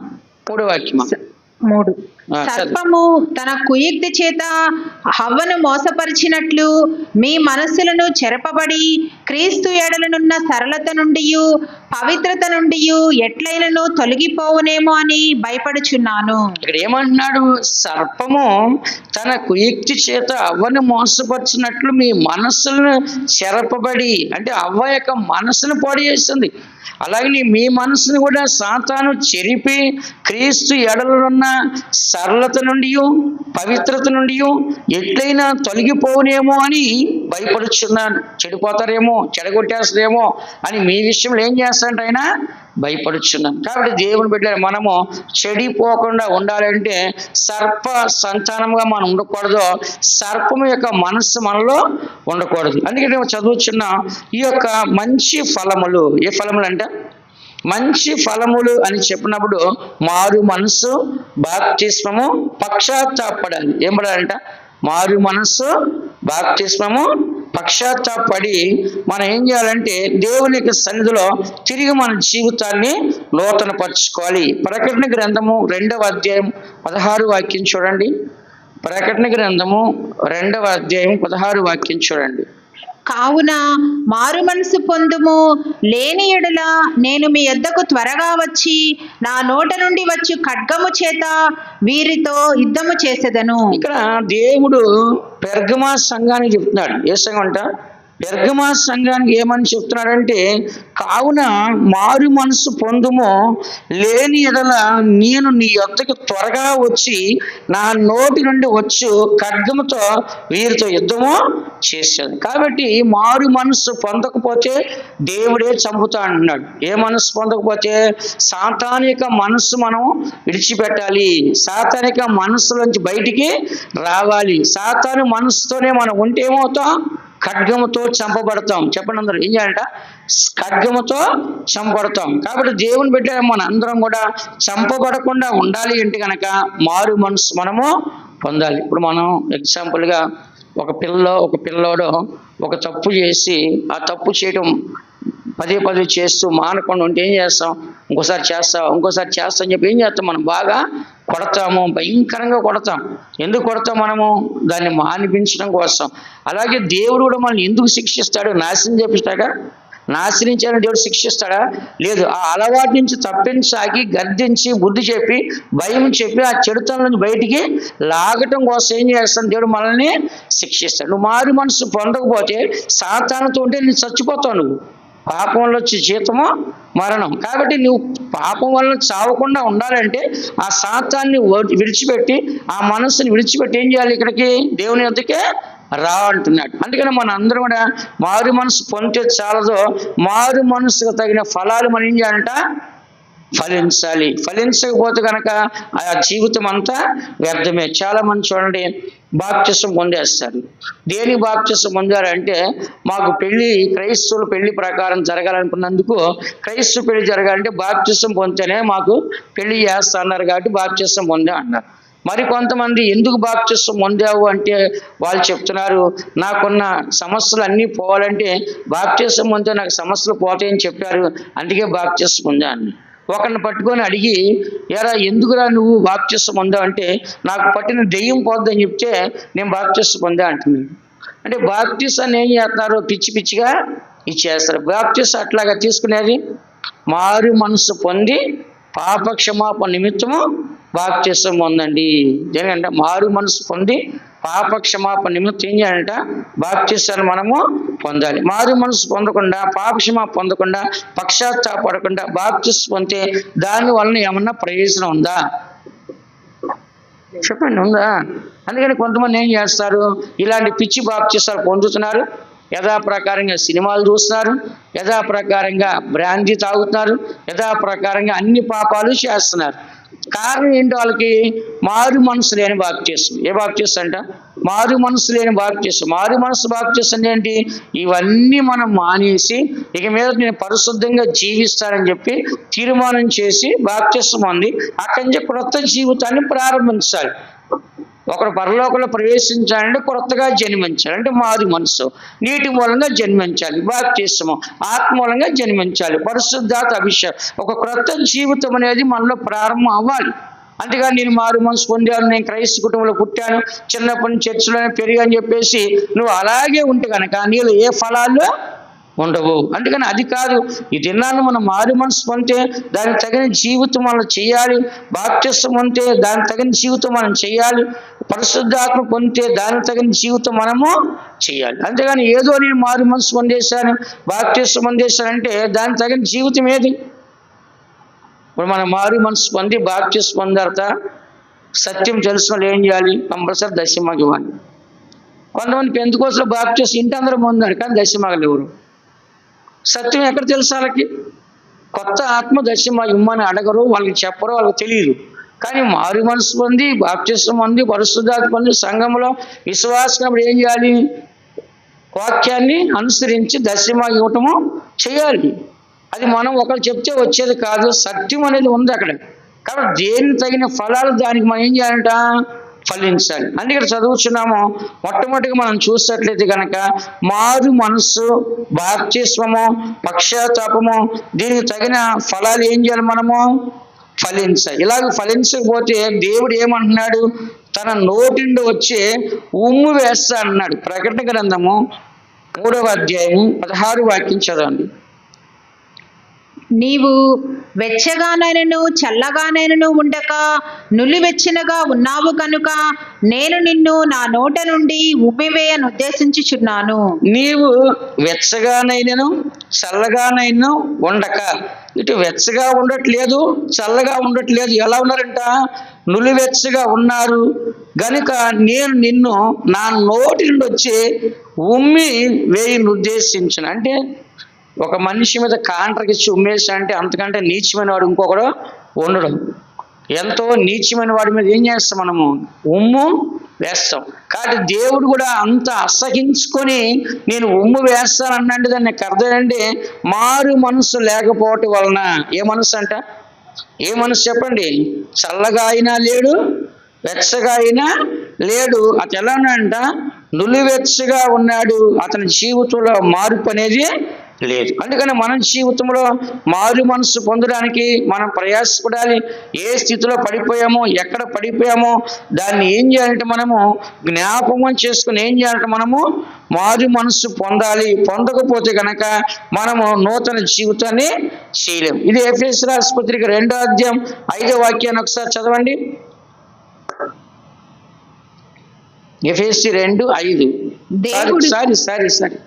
Speaker 1: 3వ వాక్యమా?
Speaker 2: 3. సర్పము తన కుయుక్తి చేత హవ్వను మోసపరిచినట్లు మీ మనస్సులను చెరపబడి క్రీస్తు ఎడలనున్న సరళత నుండి పవిత్రత నుండి ఎట్లైనను తొలగిపోవునేమో అని భయపడుచున్నాను.
Speaker 1: ఇక్కడ ఏమంటున్నాడు? సర్పము తన కుయుక్తి చేత అవ్వను మోసపరిచినట్లు మీ మనస్సులను చెరపబడి, అంటే అవ్వ యొక్క మనస్సును పాడు చేస్తుంది. అలాగే మీ మనసును కూడా సాతాను చెరిపి క్రీస్తు ఎడలనున్న సరళత నుండి పవిత్రత నుండి ఎట్లయినా తొలగిపోనేమో అని భయపడుచున్నాను. చెడిపోతారేమో, చెడగొట్టేస్తారేమో అని మీ విషయంలో ఏం చేస్తారంటే ఆయన భయపడుచున్నాను. కాబట్టి దేవుని బిడ్డలు మనము చెడిపోకుండా ఉండాలంటే సర్ప సంతానంగా మనం ఉండకూడదు, సర్పము యొక్క మనస్సు మనలో ఉండకూడదు. అందుకే నేను చదువుచున్న ఈ యొక్క మంచి ఫలములు, ఏ ఫలములు అంటే మంచి ఫలములు అని చెప్పినప్పుడు మారు మనస్సు, బాప్తిస్మము, పశ్చాత్తాపడాలి. ఏం పడాలంట? మారు మనస్సు, బాప్తిస్మము, పశ్చాత్తాపడి మనం ఏం చేయాలంటే దేవుని యొక్క సన్నిధిలో తిరిగి మన జీవితాన్ని నూతనపరచుకోవాలి. ప్రకటన గ్రంథము 2వ అధ్యాయం 16 వాక్యం చూడండి. ప్రకటన గ్రంథము 2వ అధ్యాయం 16 వాక్యం చూడండి.
Speaker 2: కావున మారు మనసు పొందుము, లేని ఎడల నేను మీ యొద్దకు త్వరగా వచ్చి నా నోట నుండి వచ్చు ఖడ్గము చేత వీరితో యుద్ధము చేసేదను.
Speaker 1: ఇక్కడ దేవుడు పెర్గమా సంఘానికి చెప్తున్నాడు. ఏ సంఘం అంట? పెర్గమా సంఘానికి ఏమని చెప్తున్నాడంటే, కావున మారు మనసు పొందుము, లేని ఎడల నేను నీ యొద్దకు త్వరగా వచ్చి నా నోటి నుండి వచ్చు ఖడ్గముతో వీరితో యుద్ధము చేశాను. కాబట్టి మారు మనసు పొందకపోతే దేవుడే చంపుతా అంటున్నాడు. ఏ మనసు పొందకపోతే సాతానిక మనస్సు మనం విడిచిపెట్టాలి. సాతానిక మనస్సులోంచి బయటికి రావాలి. సాతాను మనస్సుతోనే మనం ఉంటే ఏమవుతాం? ఖడ్గముతో చంపబడతాం. చెప్పండి అందరూ, ఏం చేయాలంట? ఖడ్గముతో చంపబడతాం. కాబట్టి దేవుని బిడ్డ మన అందరం కూడా చంపబడకుండా ఉండాలి అంటే కనుక మారు మనసు మనము పొందాలి. ఇప్పుడు మనం ఎగ్జాంపుల్గా ఒక పిల్లోడు ఒక తప్పు చేసి ఆ తప్పు చేయడం పదే చేస్తూ మానకుండా ఉంటే ఏం చేస్తాం? ఇంకోసారి చేస్తా అని చెప్పి ఏం చేస్తాం? మనం బాగా కొడతాము, భయంకరంగా కొడతాం. ఎందుకు కొడతాం? మనము దాన్ని మానిపించడం కోసం. అలాగే దేవుడు కూడా మనల్ని ఎందుకు శిక్షిస్తాడు? నాశనం చేపిస్తాడా? నాశనం చేయాలని దేవుడు శిక్షిస్తాడా? లేదు. ఆ అలవాటు నుంచి తప్పించాకి గద్దించి బుద్ధి చెప్పి భయం చెప్పి ఆ చెడుతనం నుంచి బయటికి లాగటం కోసం ఏం చేస్తాను? దేవుడు మనల్ని శిక్షిస్తాడు. నువ్వు మారు మనసు పొందకపోతే సాతానుతో ఉంటే నువ్వు చచ్చిపోతావు. నువ్వు పాపం వల్ల వచ్చే జీతము మరణం. కాబట్టి నువ్వు పాపం వల్ల చావకుండా ఉండాలంటే ఆ సాతాన్ని విడిచిపెట్టి, ఆ మనస్సుని విడిచిపెట్టి ఏం చేయాలి? ఇక్కడికి దేవుని యొద్దకే రా అంటున్నాడు. అందుకని మన అందరం కూడా మారు మనసు పొందితే చాలదో, మారు మనసుకు తగిన ఫలాలు మనం ఏం చేయాలంట? ఫలించాలి. ఫలించకపోతే కనుక ఆ జీవితం అంతా వ్యర్థమే. చాలా మంది చూడండి, బాప్తిసం పొందేస్తారు. దేని బాప్తిసం పొందారంటే, మాకు క్రైస్తవుల పెళ్లి ప్రకారం జరగాలనుకున్నందుకు, క్రైస్తవ పెళ్లి జరగాలంటే బాప్తిసం పొందితేనే మాకు పెళ్లి చేస్తా అన్నారు కాబట్టి బాప్తిసం పొందా అన్నారు. మరి కొంతమంది ఎందుకు బాప్తిసం పొందావు అంటే వాళ్ళు చెప్తున్నారు, నాకున్న సమస్యలు అన్నీ పోవాలంటే బాప్తిసం పొందితే నాకు సమస్యలు పోతాయని చెప్పారు, అందుకే బాప్తిసం పొందా అని. ఒకరిని పట్టుకొని అడిగి, ఎరా ఎందుకురా నువ్వు బాప్తిసం పొందావు అంటే, నాకు పట్టిన దెయ్యం పోద్దని చెప్తే నేను బాప్తిసం పొందా అంటున్నాను. అంటే బాప్తిసాన్ని ఏం చేస్తున్నారు? పిచ్చిగా ఇచ్చేస్తారు. బాప్తిసం అట్లాగా తీసుకునేది మారు మనసు పొంది పాప క్షమాపణ నిమిత్తము బాప్తిసం పొందండి. ఎందుకంటే మారు మనసు పొంది పాప క్షమాపణ నిమిత్తం ఏం చేయాలంట? బాప్తిసాన్ని మనము పొందాలి. మారు మనసు పొందకుండా, పాప క్షమాపణ పొందకుండా, పశ్చాత్తాపడకుండా బాప్తిసం పొందితే దాని వలన ఏమన్నా ప్రయోజనం ఉందా? చెప్పండి, ఉందా? అందుకని కొంతమంది ఏం చేస్తారు? ఇలాంటి పిచ్చి బాప్తిసాలు పొందుతున్నారు. యథాప్రకారంగా సినిమాలు చూస్తున్నారు, యథాప్రకారంగా బ్రాందీ తాగుతున్నారు, యథాప్రకారంగా అన్ని పాపాలు చేస్తున్నారు. కారణం ఏంటి? వాళ్ళకి మారు మనసు లేని బాప్తిసం. ఏ బాప్తిసం అంట? మారు మనసు లేని బాప్తిసం. మారు మనసు బాప్తిసం ఏంటి? ఇవన్నీ మనం మానేసి ఇక మీద నేను పరిశుద్ధంగా జీవిస్తానని చెప్పి తీర్మానం చేసి బాప్తిసం పొంది అక్కడి నుంచి క్రొత్త జీవితాన్ని ప్రారంభించాలి. ఒకరు పరలోకంలో ప్రవేశించాలంటే కొత్తగా జన్మించాలి, అంటే మారు మనసు. నీటి మూలంగా జన్మించాలి, బాప్తిసము. ఆత్మ మూలంగా జన్మించాలి, పరిశుద్ధాత్మ అభిషేకం. ఒక క్రొత్త జీవితం అనేది మనలో ప్రారంభం అవ్వాలి. అంతేగాని నేను మారు మనసు పొందాను, నేను క్రైస్తవ కుటుంబంలో పుట్టాను, చిన్నప్పటి నుంచి చర్చిలోనే పెరిగాని చెప్పేసి నువ్వు అలాగే ఉంటే కనుక నీలో ఏ ఫలాలు ఉండవు. అందుకని అది కాదు. ఈ దినాన్ని మనం మారు మనసు పొందితే దానికి తగిన జీవితం మనం చేయాలి. బాప్తిసం పొందితే దానికి తగిన జీవితం మనం చేయాలి. పరిశుద్ధాత్మ పొందితే దానికి తగిన జీవితం మనము చేయాలి. అంతేగాని ఏదో నేను మారు మనసు పొందేశాను, బాప్తిసం పొందేశానంటే దానికి తగిన జీవితం ఏది? ఇప్పుడు మనం మారు మనసు పొంది బాప్తిసం పొందాక సత్యం తెలిసిన వాళ్ళు ఏం చేయాలి? కంపల్సరీ దశమాకి ఇవ్వాలి. కొంతమంది పెంతుకోసలో బాప్టిస్ట్ ఇంటి అందరూ పొందారు, కానీ దశమాగలు ఎవరు? సత్యం ఎక్కడ తెలుసు వాళ్ళకి? కొత్త ఆత్మ దశమాకి ఇమ్మని అడగరు, వాళ్ళకి చెప్పరు, వాళ్ళకి తెలియదు. కానీ మారు మనసు పొంది బాప్టిస్టం పొంది పరిశుద్ధాత్మ పొంది సంఘంలో విశ్వాసం ఏం చేయాలి? వాక్యాన్ని అనుసరించి దశమాకి ఇవ్వటము చేయాలి. అది మనం ఒకరు చెప్తే వచ్చేది కాదు, సత్యం అనేది ఉంది అక్కడ. కాబట్టి దేనికి తగిన ఫలాలు దానికి మనం ఏం చేయాలంట? ఫలించాలి. అందుకే ఇక్కడ చదువుతున్నాము. మొట్టమొదటిగా మనం చూసినట్లయితే కనుక మారు మనస్సు, బాప్తిస్మము, పశ్చాత్తాపము, దీనికి తగిన ఫలాలు ఏం చేయాలి? మనము ఫలించాలి. ఇలాగ ఫలించకపోతే దేవుడు ఏమంటున్నాడు? తన నోటి నుండి వచ్చే ఉమ్ము వేస్తా అన్నాడు. ప్రకటన గ్రంథము 3వ అధ్యాయం 16 వాక్యం చదవండి.
Speaker 2: నీవు వెచ్చగానైనను చల్లగానైనను ఉండక నులివెచ్చనగా ఉన్నావు కనుక నేను నిన్ను నా నోట నుండి ఉమ్మివేయను ఉద్దేశించుచున్నాను.
Speaker 1: నీవు వెచ్చగానైనను చల్లగానైనా ఉండక, ఇటు వెచ్చగా ఉండట్లేదు, చల్లగా ఉండట్లేదు. ఎలా ఉన్నారంట? నులివెచ్చగా ఉన్నారు గనుక నేను నిన్ను నా నోటి నుండి వచ్చి ఉమ్మి వేయను ఉద్దేశించను. అంటే ఒక మనిషి మీద కాంట్రకిచ్చి ఉమ్మేసి అంటే అంతకంటే నీచమైన వాడు ఇంకొకడు ఉండడం. ఎంతో నీచమైన వాడి మీద ఏం చేస్తాం? మనము ఉమ్ము వేస్తాం. కాబట్టి దేవుడు కూడా అంత అసహించుకొని నేను ఉమ్ము వేస్తానన్నంటే దాన్ని అర్థం ఏంటి? మారు మనసు లేకపోవటం వలన. ఏ మనసు అంట? ఏ మనసు చెప్పండి? చల్లగా అయినా లేడు, వెచ్చగా అయినా లేడు. అతను ఎలా ఉన్నాడంట? నులివెచ్చగా ఉన్నాడు. అతని జీవితంలో మార్పు అనేది లేదు. అందుకని మన జీవితంలో మారు మనసు పొందడానికి మనం ప్రయాసపడాలి. ఏ స్థితిలో పడిపోయామో, ఎక్కడ పడిపోయామో దాన్ని ఏం చేయాలంటే మనము జ్ఞాపకం చేసుకుని ఏం చేయాలంటే మనము మారు మనసు పొందాలి. పొందకపోతే కనుక మనము నూతన జీవితాన్ని చేయలేము. ఇది ఎఫెసీయుల రాసిన పత్రిక 2వ అధ్యాయం 5వ వాక్యాన్ని ఒకసారి చదవండి. ఎఫెసీ 2:5. సారీ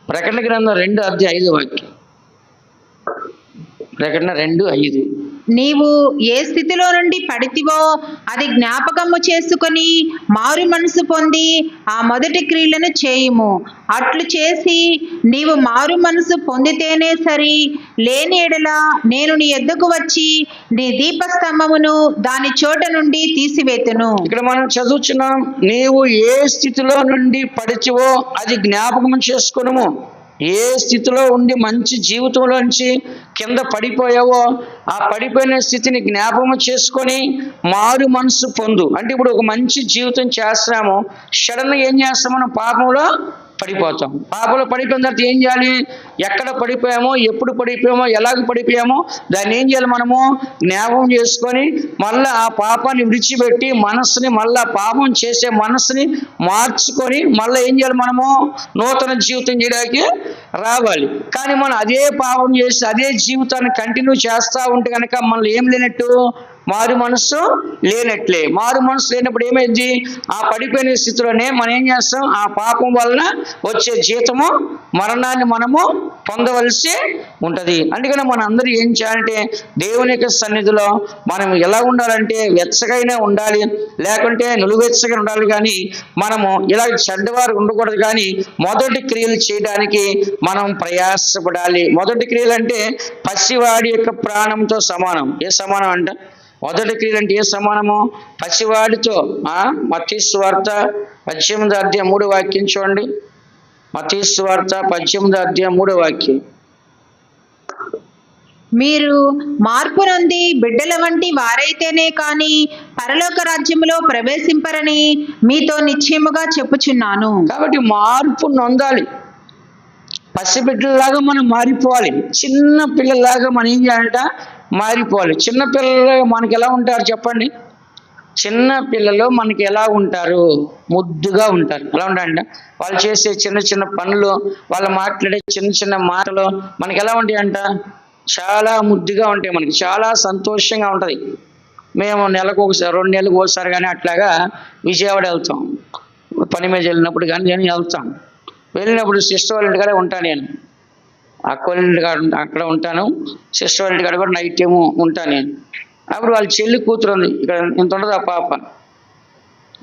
Speaker 1: ప్రకటన గ్రంథం 2వ అధ్యాయం 5వ వాక్యం. ప్రకటన 2:5.
Speaker 2: నీవు ఏ స్థితిలో నుండి పడితివో అది జ్ఞాపకము చేసుకొని మారు మనసు పొంది ఆ మొదటి క్రియలను చేయుము. అట్లు చేసి నీవు మారు మనసు పొందితేనే సరి, లేని ఎడల నేను నీ యొద్దకు వచ్చి నీ దీపస్తంభమును దాని చోట నుండి తీసివేతును.
Speaker 1: ఇక్కడ మనం చదువుతున్నాం, నీవు ఏ స్థితిలో నుండి పడితివో అది జ్ఞాపకం చేసుకొనుము. ఏ స్థితిలో ఉండి మంచి జీవితంలోంచి కింద పడిపోయావో ఆ పడిపోయిన స్థితిని జ్ఞాపకం చేసుకొని మారు మనసు పొందు. అంటే ఇప్పుడు ఒక మంచి జీవితం చేస్తున్నాము, సడన్గా ఏం చేస్తాం? మనం పాపంలో పడిపోతాం. పాపంలో పడిపోయిన తర్వాత ఏం చేయాలి? ఎక్కడ పడిపోయామో, ఎప్పుడు పడిపోయామో, ఎలాగ పడిపోయామో దాన్ని ఏం చేయాలి? మనము జ్ఞాపకం చేసుకొని మళ్ళీ ఆ పాపాన్ని విడిచిపెట్టి మనస్సుని మళ్ళా పాపం చేసే మనస్సుని మార్చుకొని మళ్ళీ ఏం చేయాలి? మనము నూతన జీవితం చేయడానికి రావాలి. కానీ మనం అదే పాపం చేసి అదే జీవితాన్ని కంటిన్యూ చేస్తూ ఉంటే కనుక మనల్ని ఏం లేనట్టు? మారు మనస్సు లేనట్లే. మారు మనసు లేనప్పుడు ఏమైంది? ఆ పడిపోయిన స్థితిలోనే మనం ఏం చేస్తాం? ఆ పాపం వలన వచ్చే జీతము మరణాన్ని మనము పొందవలసి ఉంటుంది. అందుకని మన అందరూ ఏం చేయాలంటే దేవుని యొక్క సన్నిధిలో మనం ఎలా ఉండాలంటే వెచ్చగైనా ఉండాలి, లేకుంటే నిలువెచ్చగా ఉండాలి. కానీ మనము ఇలా చెడ్డవారు ఉండకూడదు. కానీ మొదటి క్రియలు చేయడానికి మనం ప్రయాసపడాలి. మొదటి క్రియలు అంటే పసివాడి యొక్క ప్రాణంతో సమానం. ఏ సమానం అంట? మొదటి క్రియలు అంటే ఏ సమానము? పసివాడితో. మత్తయి సువార్త 18వ అధ్యాయం 3వ వాక్యం చూడండి. మత్తయి సువార్త 18వ అధ్యాయం 3వ వాక్యం.
Speaker 2: మీరు మార్పు నొంది బిడ్డల వంటి వారైతేనే కాని పరలోక రాజ్యములో ప్రవేశింపరని మీతో నిశ్చయముగా చెప్పుచున్నాను.
Speaker 1: కాబట్టి మార్పు నొందాలి. పసిబిడ్డలాగా మనం మారిపోవాలి. చిన్న పిల్లలాగా మనం ఏం చేయాలంట? మారిపోవాలి. చిన్న పిల్లలు మనకి ఎలా ఉంటారు చెప్పండి? చిన్న పిల్లలు మనకి ఎలా ఉంటారు? ముద్దుగా ఉంటారు. ఎలా ఉంటారంట? వాళ్ళు చేసే చిన్న చిన్న పనులు, వాళ్ళు మాట్లాడే చిన్న చిన్న మాటలు మనకి ఎలా ఉంటాయి అంట? చాలా ముద్దుగా ఉంటాయి. మనకి చాలా సంతోషంగా ఉంటుంది. మేము నెలకు ఒకసారి 2 నెలలకు ఒకసారి కానీ అట్లాగా విజయవాడ వెళ్తాం. పని మీద వెళ్ళినప్పుడు కానీ నేను వెళ్తాం. వెళ్ళినప్పుడు సిస్టర్ వాళ్ళ ఇంటికాడే ఉంటాను. నేను అక్క వాళ్ళ ఇంటికాడ అక్కడ ఉంటాను. సిస్టర్ వాళ్ళ ఇంటికాడ కూడా నైట్ ఏమో ఉంటాను నేను. అప్పుడు వాళ్ళ చెల్లి కూతురు ఉంది, ఇక్కడ ఇంత ఉండదు ఆ పాప.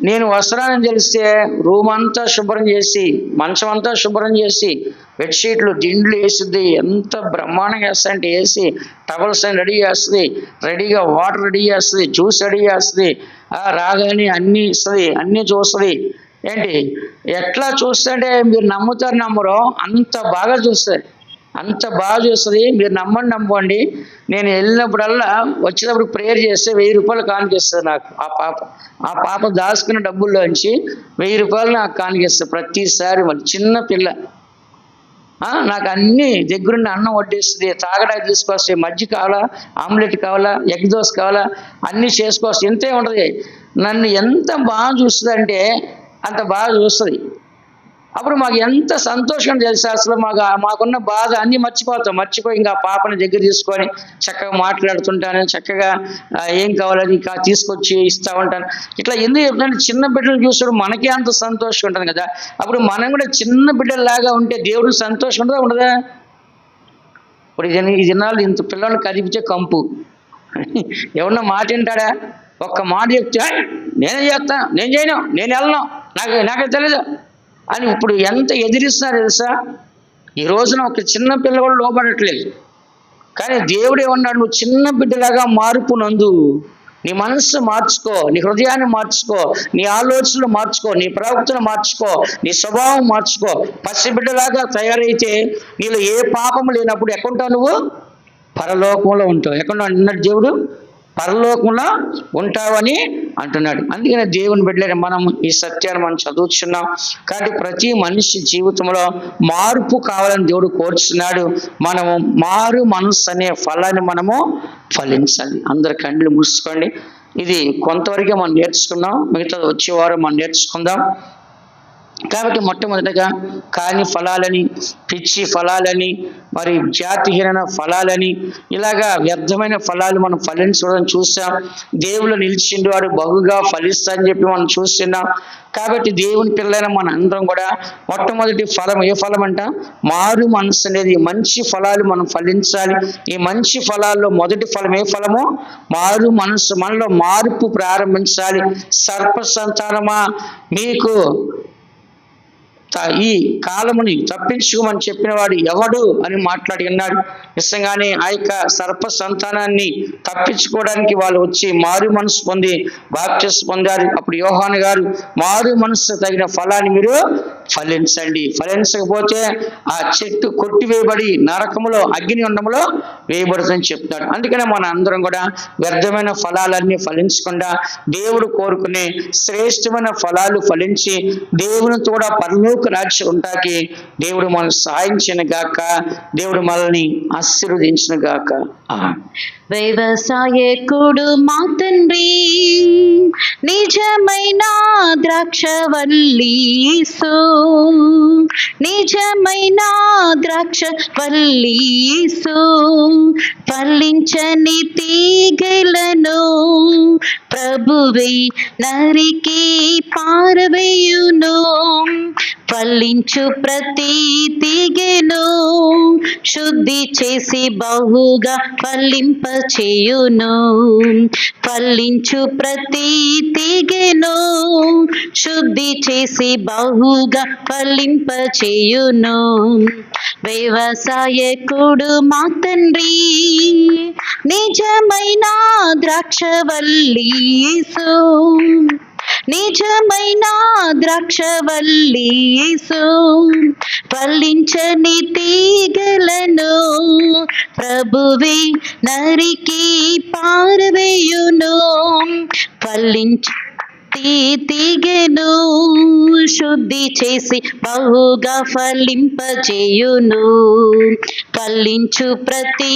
Speaker 1: నేను వస్త్రాన్ని తెలిస్తే రూమ్ అంతా శుభ్రం చేసి, మంచం అంతా శుభ్రం చేసి, బెడ్షీట్లు దిండ్లు వేస్తుంది. ఎంత బ్రహ్మాండంగా వేస్తా అంటే వేసి, టవల్స్ అని రెడీ చేస్తుంది, రెడీగా వాటర్ రెడీ చేస్తుంది, జ్యూస్ రెడీ చేస్తుంది, రాగానే అన్నీ ఇస్తుంది, అన్నీ చూస్తుంది. ఏంటి ఎట్లా చూస్తుంటే మీరు నమ్ముతారు నమ్మరు, అంత బాగా చూస్తుంది, అంత బాగా చూస్తుంది. మీరు నమ్మండి. నేను వెళ్ళినప్పుడల్లా వచ్చేటప్పుడు ప్రేయర్ చేస్తే 1000 రూపాయలు కానికిస్తుంది నాకు ఆ పాప దాచుకున్న డబ్బుల్లోంచి 1000 రూపాయలు నాకు కానికిస్తుంది ప్రతిసారి. మళ్ళీ చిన్న పిల్ల నాకు అన్నీ దగ్గరుండి అన్నం వడ్డిస్తుంది, తాగడానికి తీసుకొస్తుంది, మజ్జిగ కావాలా, ఆమ్లెట్ కావాలా, ఎగ్ దోశ కావాలా, అన్నీ చేసుకొస్తుంది. ఇంతే ఉంటుంది. నన్ను ఎంత బాగా చూస్తుంది అంటే అంత బాగా చూస్తుంది. అప్పుడు మాకు ఎంత సంతోషం తెలుసా, అసలు మాకున్న బాధ అన్నీ మర్చిపోయి ఇంకా పాపని దగ్గర తీసుకొని చక్కగా మాట్లాడుతుంటాను, చక్కగా ఏం కావాలని తీసుకొచ్చి ఇస్తూ ఉంటాను. ఇట్లా ఎందుకు చెప్తాను, చిన్న బిడ్డలు చూసాడు మనకే అంత సంతోషం ఉంటుంది కదా. అప్పుడు మనం కూడా చిన్న బిడ్డల్లాగా ఉంటే దేవుడు సంతోషం ఉండదా? ఇప్పుడు ఈ దినాలు ఇంత పిల్లల్ని కదిపితే కంపు, ఎవరన్నా మాట వింటాడా? ఒక్క మాట చెప్తే నేనే చేస్తా, నేను చేయను, నేను వెళ్ళను, నాకే తెలీదు అని ఇప్పుడు ఎంత ఎదిరిస్తున్నారు తెలుసా. ఈ రోజున ఒక చిన్న పిల్ల కూడా లోపడట్లేదు. కానీ దేవుడు ఏమన్నాడు, నువ్వు చిన్న బిడ్డలాగా మార్పు నందు, నీ మనస్సు మార్చుకో, నీ హృదయాన్ని మార్చుకో, నీ ఆలోచనలు మార్చుకో, నీ ప్రవక్తను మార్చుకో, నీ స్వభావం మార్చుకో. పసిబిడ్డలాగా తయారైతే నీలో ఏ పాపము లేనప్పుడు ఎక్కడుంటావు నువ్వు? పరలోకంలో ఉంటావు. ఎక్కడ అన్నాడు దేవుడు? పరలోకంలో ఉంటావని అంటున్నాడు. అందుకనే దేవుని బిడ్డలైన మనం ఈ సత్యాన్ని మనం చదువుతున్నాం. కాబట్టి ప్రతి మనిషి జీవితంలో మార్పు కావాలని దేవుడు కోరుచున్నాడు. మనము మారు మనస్సు అనే ఫలాన్ని మనము ఫలించాలి. అందరి కళ్ళు మూసుకోండి. ఇది కొంతవరకే మనం నేర్చుకున్నాం, మిగతాది వచ్చే వారం మనం నేర్చుకుందాం. కాబట్టి మొట్టమొదటిగా కాని ఫలాలని, పిచ్చి ఫలాలని, మరి జాతిహీన ఫలాలని, ఇలాగా వ్యర్థమైన ఫలాలు మనం ఫలించడం చూసాం. దేవుళ్ళు నిలిచిండు వాడు బహుగా ఫలిస్తారని చెప్పి మనం చూస్తున్నాం. కాబట్టి దేవుని పిల్లలైన మన అందరం కూడా మొట్టమొదటి ఫలం ఏ ఫలం అంట? మారు మనసు అనేది. మంచి ఫలాలు మనం ఫలించాలి. ఈ మంచి ఫలాల్లో మొదటి ఫలం ఏ ఫలము? మారు మనసు. మనలో మార్పు ప్రారంభించాలి. సర్ప సంతానమా, మీకు ఈ కాలముని తప్పించుకోమని చెప్పిన వాడు ఎవడు అని మాట్లాడి ఉన్నాడు. నిజంగానే ఆ యొక్క సర్ప సంతానాన్ని తప్పించుకోవడానికి వాళ్ళు వచ్చి మారు మనసు పొంది బాప్తిస్మం పొందారు. అప్పుడు యోహాను గారు మారు మనసు తగిన ఫలాన్ని మీరు ఫలించండి, ఫలించకపోతే ఆ చెట్టు కొట్టివేయబడి నరకములో అగ్ని ఉండములో వేయబడుతుందని చెప్తాడు. అందుకనే మన అందరం కూడా వ్యర్థమైన ఫలాలన్నీ ఫలించకుండా దేవుడు కోరుకునే శ్రేష్టమైన ఫలాలు ఫలించి దేవునితో కూడా పరలోక రాజ్యం ఉంటాకి దేవుడు మనల్ని సాయించిన గాక, దేవుడు మనల్ని ఆశీర్వదించిన గాక.
Speaker 3: వ్యవసాయకుడు మా తండ్రి, నిజమైన ద్రాక్షవల్లీసు, నిజమైన ద్రాక్షవల్లీసు, ఫలించని తీగలను ప్రభువే నరికి పారవేయును. ఫలించు ప్రతి తీగెను శుద్ధి చేసి బహుగా ఫలింపచేయును. ఫలించు ప్రతి తీగెను శుద్ధి చేసి బహుగా ఫలింపచేయును. వ్యవసాయకుడు మా తండ్రి, నిజమైన ద్రాక్షవల్లీసు, నిజమైన ద్రాక్షవల్లీసు, ఫలించని తీగలను ప్రభువే నరికి పారవేయును. ఫలించు తీగెను శుద్ధి చేసి బహుగా ఫలింపచేయును. ఫలించు ప్రతి